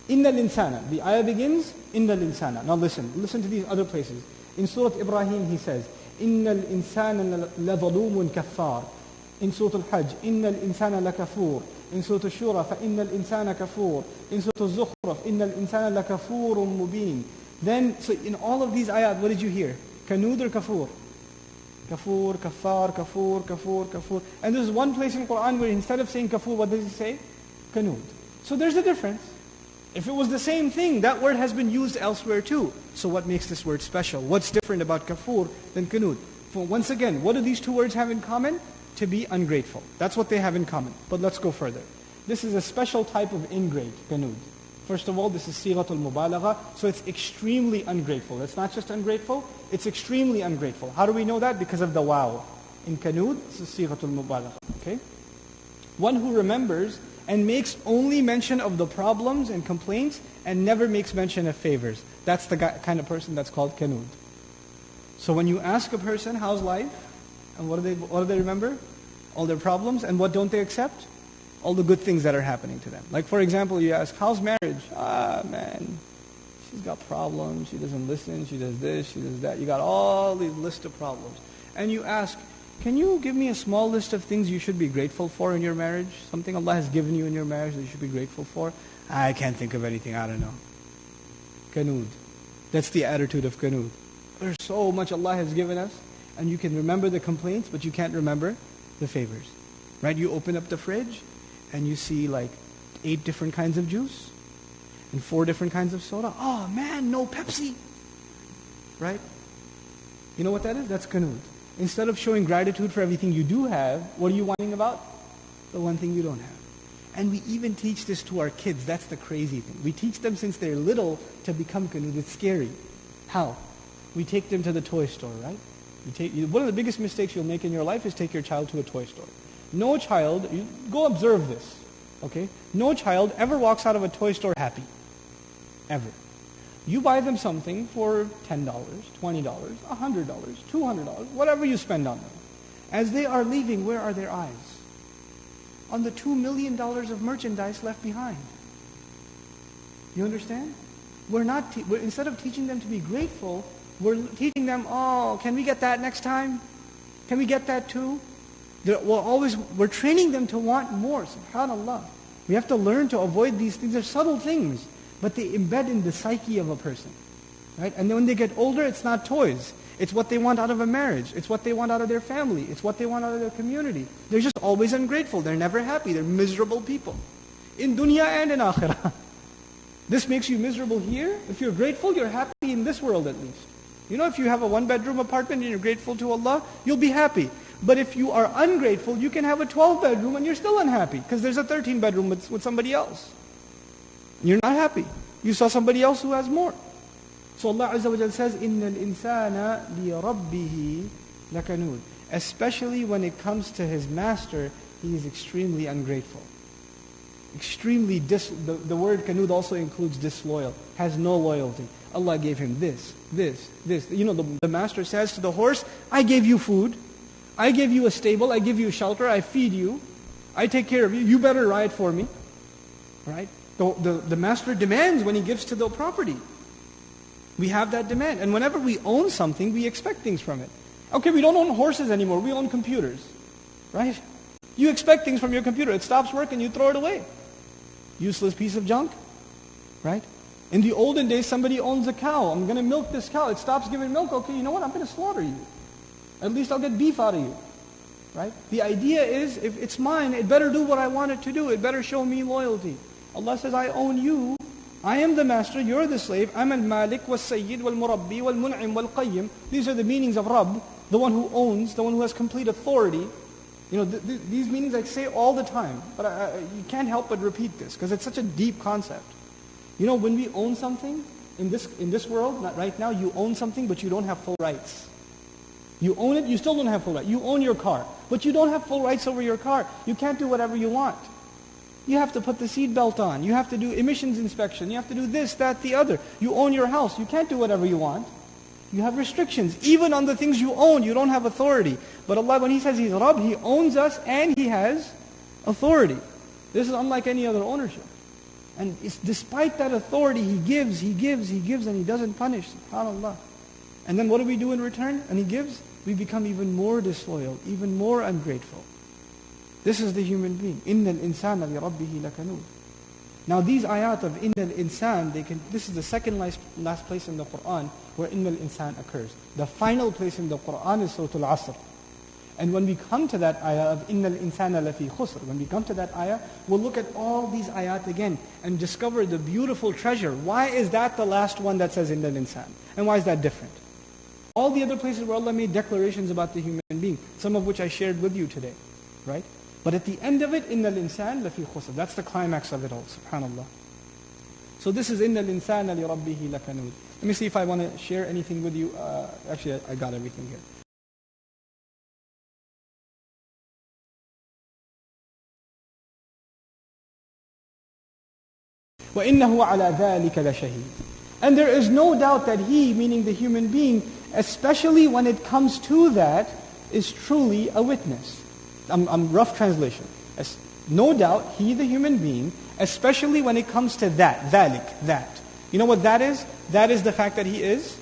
Inna al-insana. The ayah begins, Inna al-insana. Now listen to these other places. In Surah Ibrahim he says, Inna al-insana lazalumun kaffar. In Surah Al-Hajj, Inna al-insana lakafur. In Surah Al-Shura, فَإِنَّ الْإِنسَانَ كَفُورٌ. In Surah Al-Zukhruf, إِنَّ الْإِنسَانَ لَكَفُورٌ مُبِينٌ. Then, so in all of these ayat, what did you hear? Kanud or kafur? Kafur, kafar, kafur, kafur, kafur. And there's one place in Quran where instead of saying kafur, what does it say? Kanud. So there's a difference. If it was the same thing, that word has been used elsewhere too. So what makes this word special? What's different about kafur than kanud? Once again, what do these two words have in common? To be ungrateful. That's what they have in common. But let's go further. This is a special type of ingrate, kanud. First of all, this is sighatul mubalagha, so it's extremely ungrateful. It's not just ungrateful, it's extremely ungrateful. How do we know that? Because of the waw. In kanud, this is sighatul mubalagha. Okay? One who remembers and makes only mention of the problems and complaints and never makes mention of favors. That's the kind of person that's called kanud. So when you ask a person, how's life? And what do they remember? All their problems. And what don't they accept? All the good things that are happening to them. Like for example, you ask, how's marriage? Man, she's got problems, she doesn't listen, she does this, she does that. You got all these list of problems. And you ask, can you give me a small list of things you should be grateful for in your marriage? Something Allah has given you in your marriage that you should be grateful for? I can't think of anything, I don't know. Kanud. That's the attitude of kanud. There's so much Allah has given us, and you can remember the complaints, but you can't remember the favors. Right? You open up the fridge, and you see like 8 different kinds of juice, and 4 different kinds of soda. Oh man, no Pepsi! Right? You know what that is? That's kanud. Instead of showing gratitude for everything you do have, what are you whining about? The one thing you don't have. And we even teach this to our kids. That's the crazy thing. We teach them since they're little to become kanud. It's scary. How? We take them to the toy store, right? One of the biggest mistakes you'll make in your life is take your child to a toy store. No child, go observe this, okay? No child ever walks out of a toy store happy. Ever. You buy them something for $10, $20, $100, $200, whatever you spend on them. As they are leaving, where are their eyes? On the $2 million of merchandise left behind. You understand? Instead of teaching them to be grateful, we're teaching them, oh, can we get that next time? Can we get that too? We're training them to want more, subhanAllah. We have to learn to avoid these things. They're subtle things, but they embed in the psyche of a person. Right? And then when they get older, it's not toys. It's what they want out of a marriage. It's what they want out of their family. It's what they want out of their community. They're just always ungrateful. They're never happy. They're miserable people. In dunya and in akhirah. This makes you miserable here. If you're grateful, you're happy in this world at least. You know, if you have a 1-bedroom apartment and you're grateful to Allah, you'll be happy. But if you are ungrateful, you can have a 12-bedroom and you're still unhappy because there's a 13-bedroom with somebody else. You're not happy. You saw somebody else who has more. So Allah Azza wa Jalla says, إِنَّ الْإِنسَانَ لِرَبِّهِ لَكَنُودٌ. Especially when it comes to his master, he is extremely ungrateful. Extremely the word kanud also includes disloyal, has no loyalty. Allah gave him this. You know, the master says to the horse, I gave you food, I gave you a stable, I give you shelter, I feed you, I take care of you, you better ride for me. Right? The master demands when he gives to the property. We have that demand. And whenever we own something, we expect things from it. Okay, we don't own horses anymore, we own computers. Right? You expect things from your computer. It stops working, you throw it away. Useless piece of junk. Right? In the olden days, somebody owns a cow. I'm going to milk this cow. It stops giving milk. Okay, you know what? I'm going to slaughter you. At least I'll get beef out of you. Right? The idea is, if it's mine, it better do what I want it to do. It better show me loyalty. Allah says, I own you. I am the master, you're the slave. I'm al-Malik, wal-Sayyid, wal-Murabbi, wal-Mun'im, wal-Qayyim. These are the meanings of Rabb, the one who owns, the one who has complete authority. You know, these meanings I say all the time, but you can't help but repeat this, because it's such a deep concept. You know, when we own something, in this world, not right now, you own something, but you don't have full rights. You own it, you still don't have full rights. You own your car, but you don't have full rights over your car. You can't do whatever you want. You have to put the seat belt on. You have to do emissions inspection. You have to do this, that, the other. You own your house. You can't do whatever you want. You have restrictions. Even on the things you own, you don't have authority. But Allah, when He says He's Rabb, He owns us and He has authority. This is unlike any other ownership. And it's despite that authority, He gives, and He doesn't punish. SubhanAllah. And then what do we do in return? And He gives, we become even more disloyal, even more ungrateful. This is the human being. إِنَّ الْإِنسَانَ لِرَبِّهِ لَكَنُودٌ. Now these ayat of Innal Insan, this is the second last place in the Quran where Innal Insan occurs. The final place in the Quran is Surah Al-Asr. And when we come to that ayah of Innal Insana lafi khusr, when we come to that ayah, we'll look at all these ayat again and discover the beautiful treasure. Why is that the last one that says Innal Insan? And why is that different? All the other places where Allah made declarations about the human being, some of which I shared with you today, right? But at the end of it, Innal Insan lafi khusr. That's the climax of it all, subhanAllah. So this is Innal Insana li Rabbihi lakanud. Let me see if I want to share anything with you. Actually, I got everything here. وَإِنَّهُ عَلَى ذَلِكَ لَشَهِيدٌ. And there is no doubt that he, meaning the human being, especially when it comes to that, is truly a witness. I'm rough translation. No doubt, he, the human being, especially when it comes to that, ذَلِك, that. You know what that is? That is the fact that he is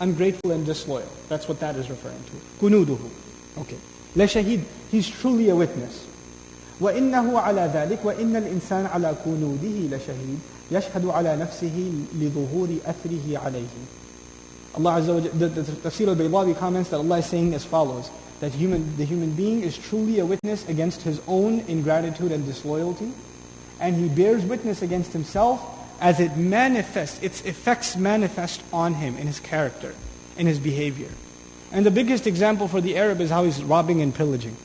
ungrateful and disloyal. That's what that is referring to. كُنُودُهُ. Okay. لَشَهِيد. He's truly a witness. وَإِنَّهُ عَلَى ذَلِكَ وَإِنَّ الْإِنسَانَ عَلَى كُنُودِهِ لَشَهِيدٌ يَشْهَدُ عَلَى نَفْسِهِ لِظُهُورِ أَثْرِهِ عَلَيْهِ. Allah Azza wa Jalla, the Tafseer Ayat comments that Allah is saying as follows, that the human being is truly a witness against his own ingratitude and disloyalty, and he bears witness against himself as it manifests, its effects manifest on him in his character, in his behavior. And the biggest example for the Arab is how he's robbing and pillaging.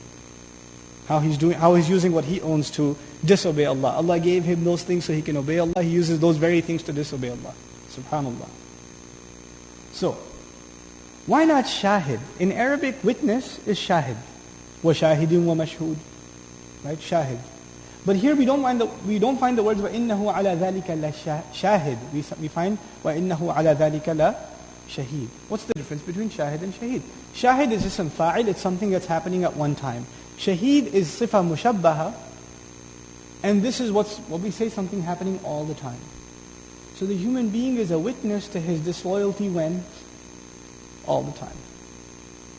How he's using what he owns to disobey Allah. Allah gave him those things so he can obey Allah. He uses those very things to disobey Allah. Subhanallah. So, why not shahid? In Arabic, witness is shahid. Wa shahidun wa mashhud. Right? Shahid. But here we don't find the words وَإِنَّهُ عَلَى ذَلِكَ لَشَاهِد. We find وَإِنَّهُ عَلَى ذَلِكَ لَشَهِيد. What's the difference between shahid and shaheed? Shahid is ism fa'il, it's something that's happening at one time. Shaheed is sifa mushabbaha, and this is what we say, something happening all the time. So the human being is a witness to his disloyalty when? All the time.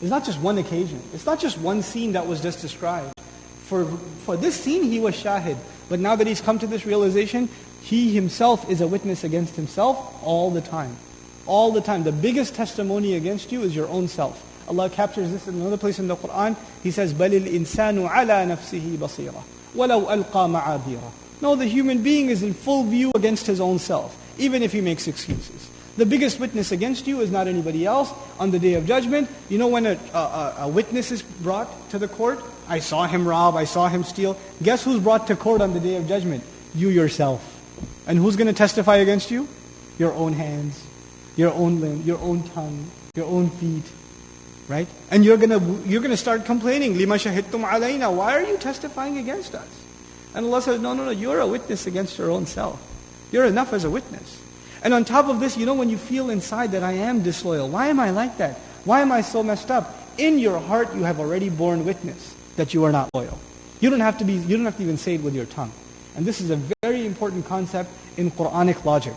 It's not just one occasion. It's not just one scene that was just described. For this scene he was shahid, but now that he's come to this realization, he himself is a witness against himself all the time. All the time. The biggest testimony against you is your own self. Allah captures this in another place in the Quran. He says, بَلِ الْإِنسَانُ عَلَى نَفْسِهِ بَصِيرًا وَلَوْ أَلْقَى مَعَاذِيرًا. No, the human being is in full view against his own self, even if he makes excuses. The biggest witness against you is not anybody else. On the Day of Judgment, you know when a witness is brought to the court? I saw him rob, I saw him steal. Guess who's brought to court on the Day of Judgment? You yourself. And who's going to testify against you? Your own hands, your own limb, your own tongue, your own feet. Right? And you're gonna start complaining, لِمَا شَهِدْتُمْ عَلَيْنَا. Why are you testifying against us? And Allah says, no, you're a witness against your own self. You're enough as a witness. And on top of this, you know when you feel inside that I am disloyal, why am I like that? Why am I so messed up? In your heart you have already borne witness that you are not loyal. You don't have to even say it with your tongue. And this is a very important concept in Quranic logic.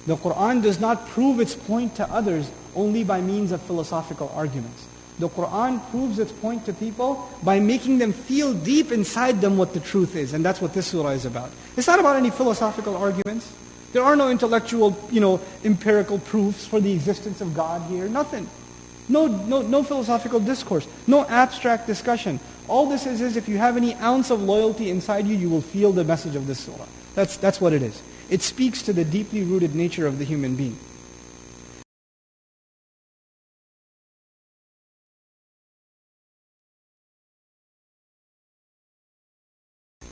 The Quran does not prove its point to others only by means of philosophical arguments. The Quran proves its point to people by making them feel deep inside them what the truth is. And that's what this surah is about. It's not about any philosophical arguments. There are no intellectual, empirical proofs for the existence of God here. Nothing. No philosophical discourse. No abstract discussion. All this is if you have any ounce of loyalty inside you, you will feel the message of this surah. That's what it is. It speaks to the deeply rooted nature of the human being.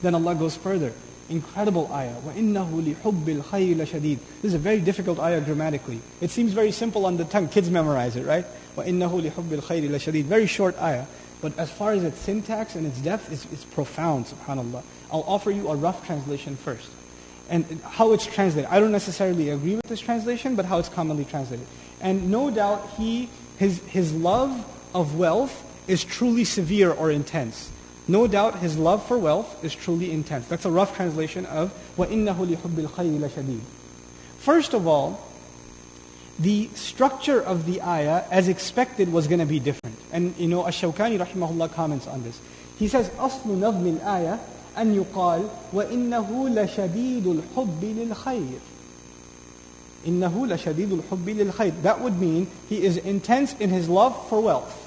Then Allah goes further. Incredible ayah. وَإِنَّهُ لِحُبِّ الْخَيْرِ لَشَدِيدٌ. This is a very difficult ayah grammatically. It seems very simple on the tongue. Kids memorize it, right? وَإِنَّهُ لِحُبِّ الْخَيْرِ لَشَدِيدٌ. Very short ayah. But as far as its syntax and its depth, it's profound, subhanAllah. I'll offer you a rough translation first. And how it's translated. I don't necessarily agree with this translation, but how it's commonly translated. And no doubt his love of wealth is truly severe or intense. No doubt his love for wealth is truly intense. That's a rough translation of وَإِنَّهُ لِحُبِّ الْخَيْرِ لَشَدِيدٌ. First of all, the structure of the ayah, as expected, was going to be different. And Ash-Shawkani rahimahullah comments on this. He says, أَصْلُ نَظْمِ الْآيَةِ أن يقال وإنه لشديد الحب للخير. إنه لشديد الحب للخير. That would mean he is intense in his love for wealth.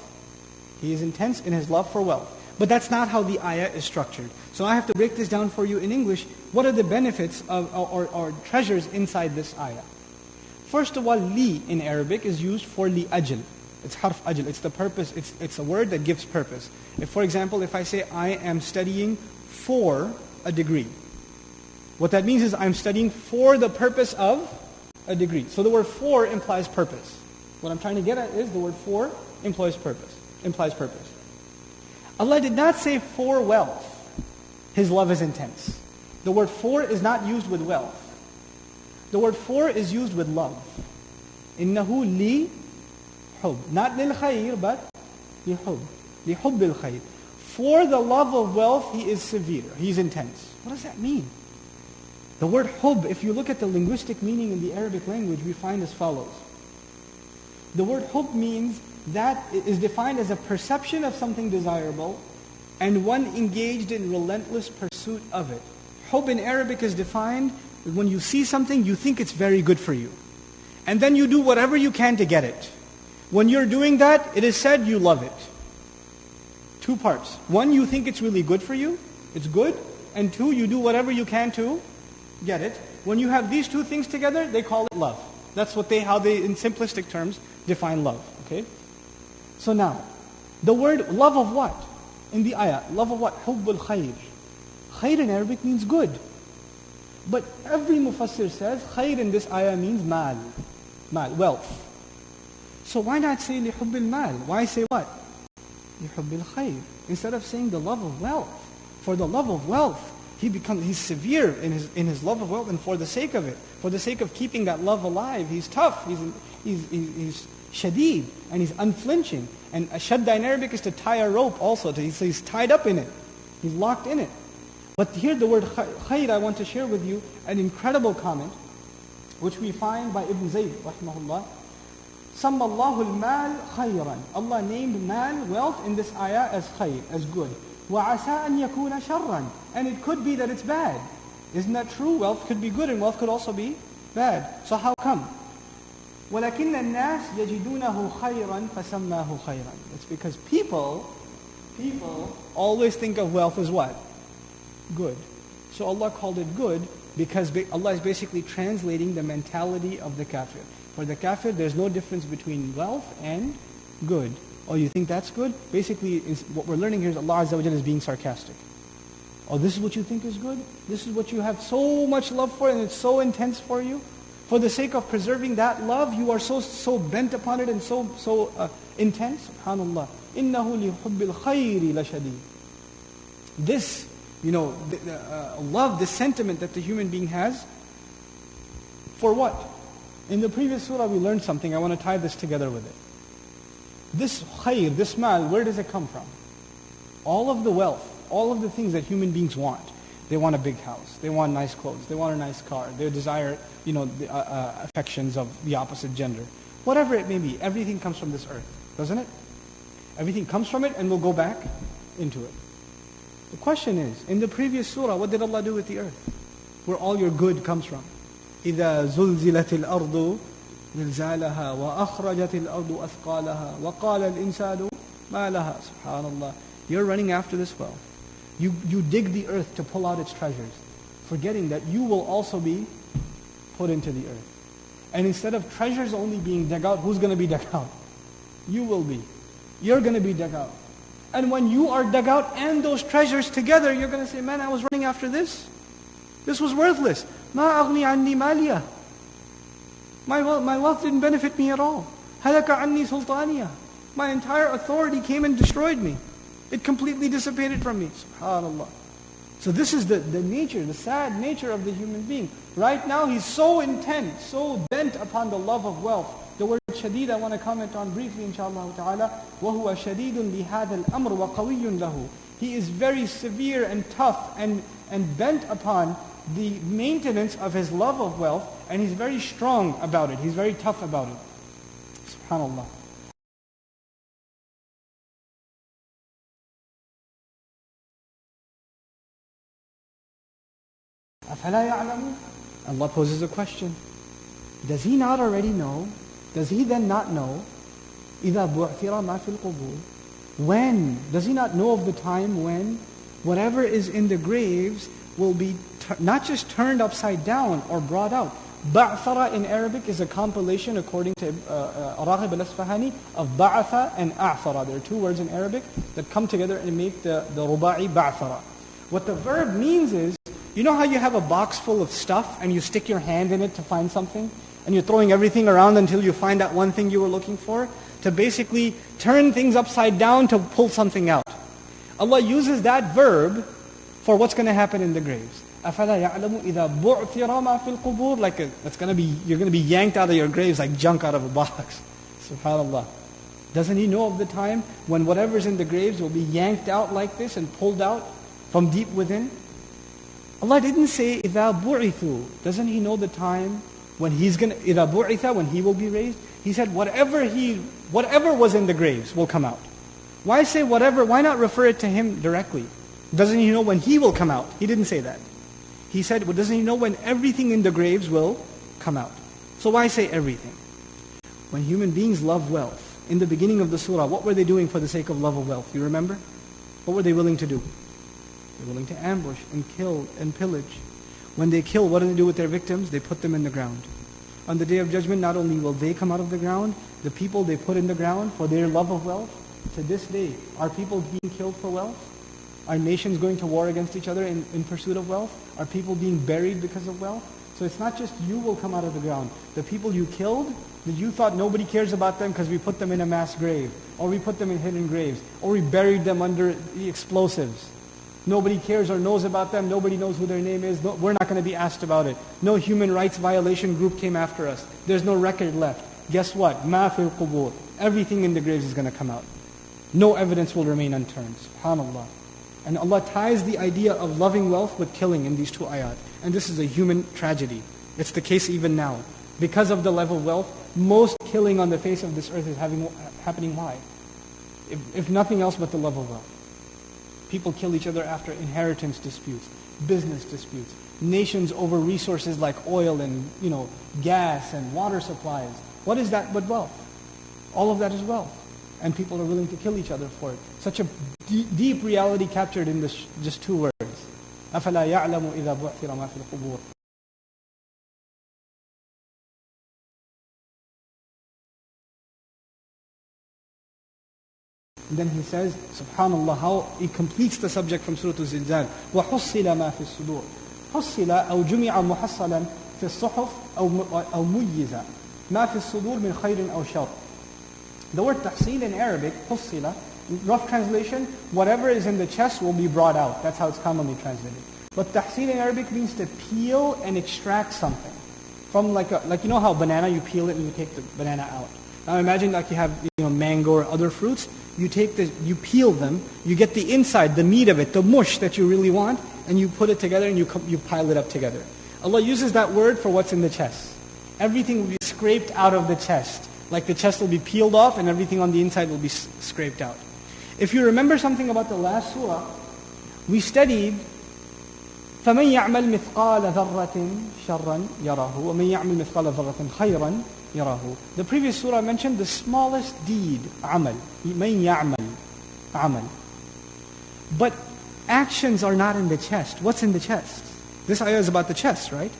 He is intense in his love for wealth. But that's not how the ayah is structured. So I have to break this down for you in English. What are the benefits of or treasures inside this ayah? First of all, li in Arabic is used for li ajl. It's harf ajl. It's the purpose. It's a word that gives purpose. If, for example, if I say I am studying for a degree, what that means is I'm studying for the purpose of a degree. So the word for implies purpose. What I'm trying to get at is the word for implies purpose. Allah did not say for wealth. His love is intense. The word for is not used with wealth. The word for is used with love. Innahu li hub. Not lil khayr, but li hub. Li hub bil khayr. For the love of wealth, he is severe. He's intense. What does that mean? The word hub, if you look at the linguistic meaning in the Arabic language, we find as follows. The word hub means that is defined as a perception of something desirable and one engaged in relentless pursuit of it. Hub in Arabic is defined when you see something, you think it's very good for you. And then you do whatever you can to get it. When you're doing that, it is said you love it. Two parts. One, you think it's really good for you. It's good. And two, you do whatever you can to get it. When you have these two things together, they call it love. That's how they, in simplistic terms, define love. Okay? So now, the word love of what? In the ayah, love of what? Hubbul khayr. Khayr in Arabic means good. But every mufassir says, khayr in this ayah means mal. Mal, wealth. So why not say li hubbil mal? Why say what? Li hubbil khayr. Instead of saying the love of wealth. For the love of wealth, he's severe in his love of wealth, and for the sake of it, for the sake of keeping that love alive, he's tough, he's shadid, and he's unflinching. And shadda in Arabic is to tie a rope also, so he's tied up in it, he's locked in it. But here the word khayr, I want to share with you an incredible comment, which we find by Ibn Zayd, rahimahullah. Samma Allahu al-mal khayran. Allah named mal, wealth, in this ayah as khayr, as good. وَعَسَىٰ أَنْ يَكُونَ شَرًّا. And it could be that it's bad. Isn't that true? Wealth could be good and wealth could also be bad. So how come? وَلَكِنَّ النَّاسِ يَجِدُونَهُ خَيْرًا فَسَمَّاهُ خَيْرًا. It's because people always think of wealth as what? Good. So Allah called it good because Allah is basically translating the mentality of the kafir. For the kafir, there's no difference between wealth and good. Oh, you think that's good? Basically, what we're learning here is Allah Azza wa Jalla is being sarcastic. Oh, this is what you think is good? This is what you have so much love for and it's so intense for you? For the sake of preserving that love, you are so bent upon it and so intense? SubhanAllah. إِنَّهُ لِحُبِّ الْخَيْرِ لَشَدِيدٌ. This, love, this sentiment that the human being has, for what? In the previous surah we learned something. I want to tie this together with it. This khayr, this mal, where does it come from? All of the wealth, all of the things that human beings want. They want a big house, they want nice clothes, they want a nice car, they desire, the affections of the opposite gender. Whatever it may be, everything comes from this earth, doesn't it? Everything comes from it and will go back into it. The question is, in the previous surah, what did Allah do with the earth? Where all your good comes from. إِذَا زُلْزِلَتِ الْأَرْضُ زلزالها وأخرجت الأرض أثقالها وقال الإنسان ما لها. SubhanAllah. You're running after this wealth. You dig the earth to pull out its treasures, forgetting that you will also be put into the earth. And instead of treasures only being dug out, who's going to be dug out? You will be. You're going to be dug out. And when you are dug out and those treasures together, you're going to say, man, I was running after this. This was worthless. ما أغني عني مالية. My wealth didn't benefit me at all. هَلَكَ عَنِّي سُلْطَانِيَةٌ. My entire authority came and destroyed me. It completely dissipated from me. SubhanAllah. So this is the nature, the sad nature of the human being. Right now he's so intent, so bent upon the love of wealth. The word shadid I want to comment on briefly, inshallah ta'ala. وَهُوَ شَدِيدٌ لِهَذَا الْأَمْرِ وَقَوِيٌّ لَهُ. He is very severe and tough and bent upon the maintenance of his love of wealth, and he's very strong about it. He's very tough about it. SubhanAllah. أَفَلَا يَعْلَمُ? Allah poses a question. Does he not already know? Does he then not know? إِذَا بُعْثِرَ مَا فِي الْقُبُورِ. When? Does he not know of the time when whatever is in the graves will be not just turned upside down or brought out? Ba'thara in Arabic is a compilation, according to Raghib al-Asfahani, of ba'atha and a'thara. There are two words in Arabic that come together and make the ruba'i ba'thara. What the verb means is, you know how you have a box full of stuff and you stick your hand in it to find something? And you're throwing everything around until you find that one thing you were looking for? To basically turn things upside down to pull something out. Allah uses that verb for what's going to happen in the graves. أَفَلَا يَعْلَمُ إِذَا بُعْثِرَ مَا فِي الْقُبُورِ. Like you're going to be yanked out of your graves like junk out of a box. SubhanAllah. Doesn't he know of the time when whatever's in the graves will be yanked out like this and pulled out from deep within? Allah didn't say إِذَا بُعِثُوا. Doesn't he know the time when he's going to, إِذَا بُعِثَ, when he will be raised? He said whatever was in the graves will come out. Why say whatever? Why not refer it to him directly? Doesn't he know when he will come out? He didn't say that. He said, well, doesn't he know when everything in the graves will come out? So why say everything? When human beings love wealth, in the beginning of the surah, what were they doing for the sake of love of wealth? You remember? What were they willing to do? They were willing to ambush and kill and pillage. When they kill, what do they do with their victims? They put them in the ground. On the Day of Judgment, not only will they come out of the ground, the people they put in the ground for their love of wealth, to this day, are people being killed for wealth? Are nations going to war against each other in pursuit of wealth? Are people being buried because of wealth? So it's not just you will come out of the ground. The people you killed, that you thought nobody cares about them because we put them in a mass grave, or we put them in hidden graves, or we buried them under the explosives. Nobody cares or knows about them. Nobody knows who their name is. No, we're not going to be asked about it. No human rights violation group came after us. There's no record left. Guess what? مَا فِي الْقُبُورِ. Everything in the graves is going to come out. No evidence will remain unturned. SubhanAllah. And Allah ties the idea of loving wealth with killing in these two ayat. And this is a human tragedy. It's the case even now. Because of the love of wealth, most killing on the face of this earth is happening. Why? If nothing else but the love of wealth. People kill each other after inheritance disputes, business disputes, nations over resources like oil and gas and water supplies. What is that but wealth? All of that is wealth. And people are willing to kill each other for it. Such a deep reality captured in this just two words. أَفَلَا يَعْلَمُ إِذَا بُعْثِرَ مَا فِي الْقُبُورِ. And then he says, subhanallah, how he completes the subject from Surah Al-Zilzal. وَحُصِّلَ مَا فِي الصُّدُورِ. حُصِّلَ أو جُمِعَ مُحَصَّلًا في الصُّحُفِ أو مُيِّزَ ما في الصدور من خير أو شر. The word tahsil in Arabic, حُصِّلَ, rough translation, whatever is in the chest will be brought out. That's how it's commonly translated. But tahsil in Arabic means to peel and extract something. From like you know how banana, you peel it and you take the banana out. Now imagine like you have mango or other fruits. You peel them, you get the inside, the meat of it, the mush that you really want, and you put it together and you pile it up together. Allah uses that word for what's in the chest. Everything will be scraped out of the chest. Like the chest will be peeled off and everything on the inside will be scraped out. If you remember something about the last surah, we studied فَمَنْ يَعْمَلْ مِثْقَالَ ذَرَّةٍ شَرًّا يَرَهُ وَمَنْ يَعْمَلْ مِثْقَالَ ذَرَّةٍ خَيْرًا يَرَهُ. The previous surah mentioned the smallest deed, عمل. مَنْ يَعْمَلْ عمل. But actions are not in the chest. What's in the chest? This ayah is about the chest, right?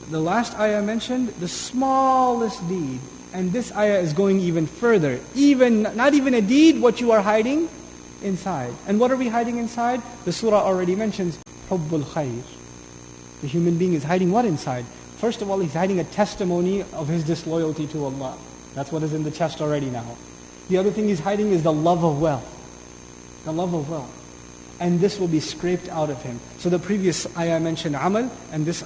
The last ayah mentioned the smallest deed. And this ayah is going even further. Not even a deed, what you are hiding inside. And what are we hiding inside? The surah already mentions hubbul khair. The human being is hiding what inside? First of all, he's hiding a testimony of his disloyalty to Allah. That's what is in the chest already now. The other thing he's hiding is the love of wealth. The love of wealth. And this will be scraped out of him. So the previous ayah mentioned amal, and this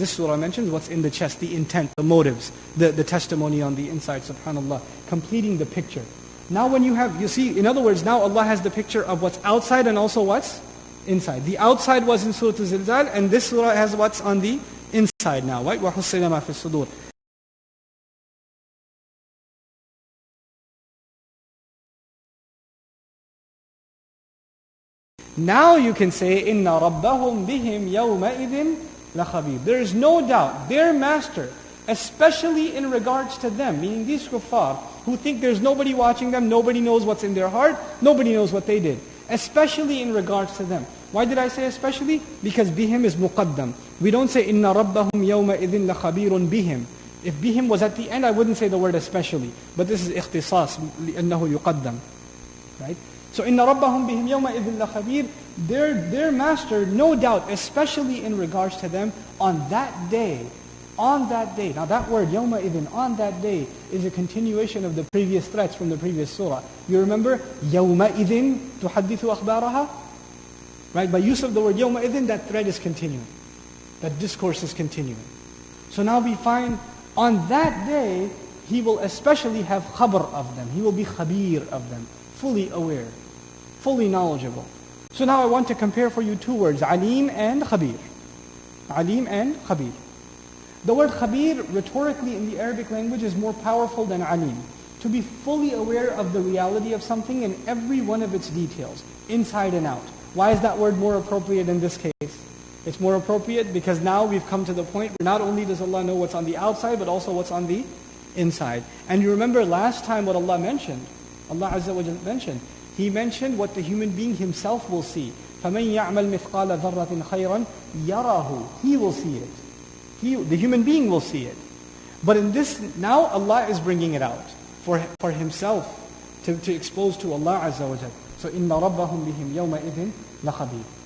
surah mentions what's in the chest, the intent, the motives, the testimony on the inside, subhanAllah, completing the picture. Now when you see, in other words, now Allah has the picture of what's outside and also what's inside. The outside was in Surah Al-Zilzal, and this surah has what's on the inside now, right? وَحُصِّلَ مَا فِي الصُّدُورِ. Now you can say, إِنَّ رَبَّهُمْ بِهِمْ يَوْمَئِذٍ لَخَبِيرٌ. There is no doubt, their master, especially in regards to them, meaning these kuffar, who think there's nobody watching them, nobody knows what's in their heart, nobody knows what they did. Especially in regards to them. Why did I say especially? Because bihim is muqaddam. We don't say, إِنَّ رَبَّهُمْ يَوْمَئِذٍ لَخَبِيرٌ bihim. If bihim was at the end, I wouldn't say the word especially. But this is ikhtisas, لِأَنَّهُ يُقَدَّم. Right? So, إِنَّ رَبَّهُمْ بِهِمْ يَوْمَئِذٍ لَخَبِيرٌ. Their master, no doubt, especially in regards to them, on that day. On that day. Now that word, يَوْمَئِذٍ, on that day, is a continuation of the previous threats from the previous surah. You remember? يَوْمَئِذٍ تُحَدِّثُ أَخْبَارَهَا. Right? By use of the word يَوْمَئِذٍ, that thread is continuing. That discourse is continuing. So now we find, on that day, He will especially have khabar of them. He will be khabir of them. Fully aware. Fully knowledgeable. So now I want to compare for you two words, alim and khabir. Alim and khabir. The word khabir, rhetorically in the Arabic language, is more powerful than alim. To be fully aware of the reality of something in every one of its details, inside and out. Why is that word more appropriate in this case? It's more appropriate because now we've come to the point where not only does Allah know what's on the outside, but also what's on the inside. And you remember last time what Allah mentioned, Allah Azza wa Jalla mentioned, He mentioned what the human being himself will see. فَمَنْ يَعْمَلْ مِثْقَالَ ذَرَّةٍ خَيْرًا يَرَهُ. He will see it. The human being will see it. But in this, now Allah is bringing it out for Himself to expose to Allah Azza wa Jalla. So, إِنَّ رَبَّهُمْ بِهِمْ يَوْمَئِذٍ لَخَبِيرٌ.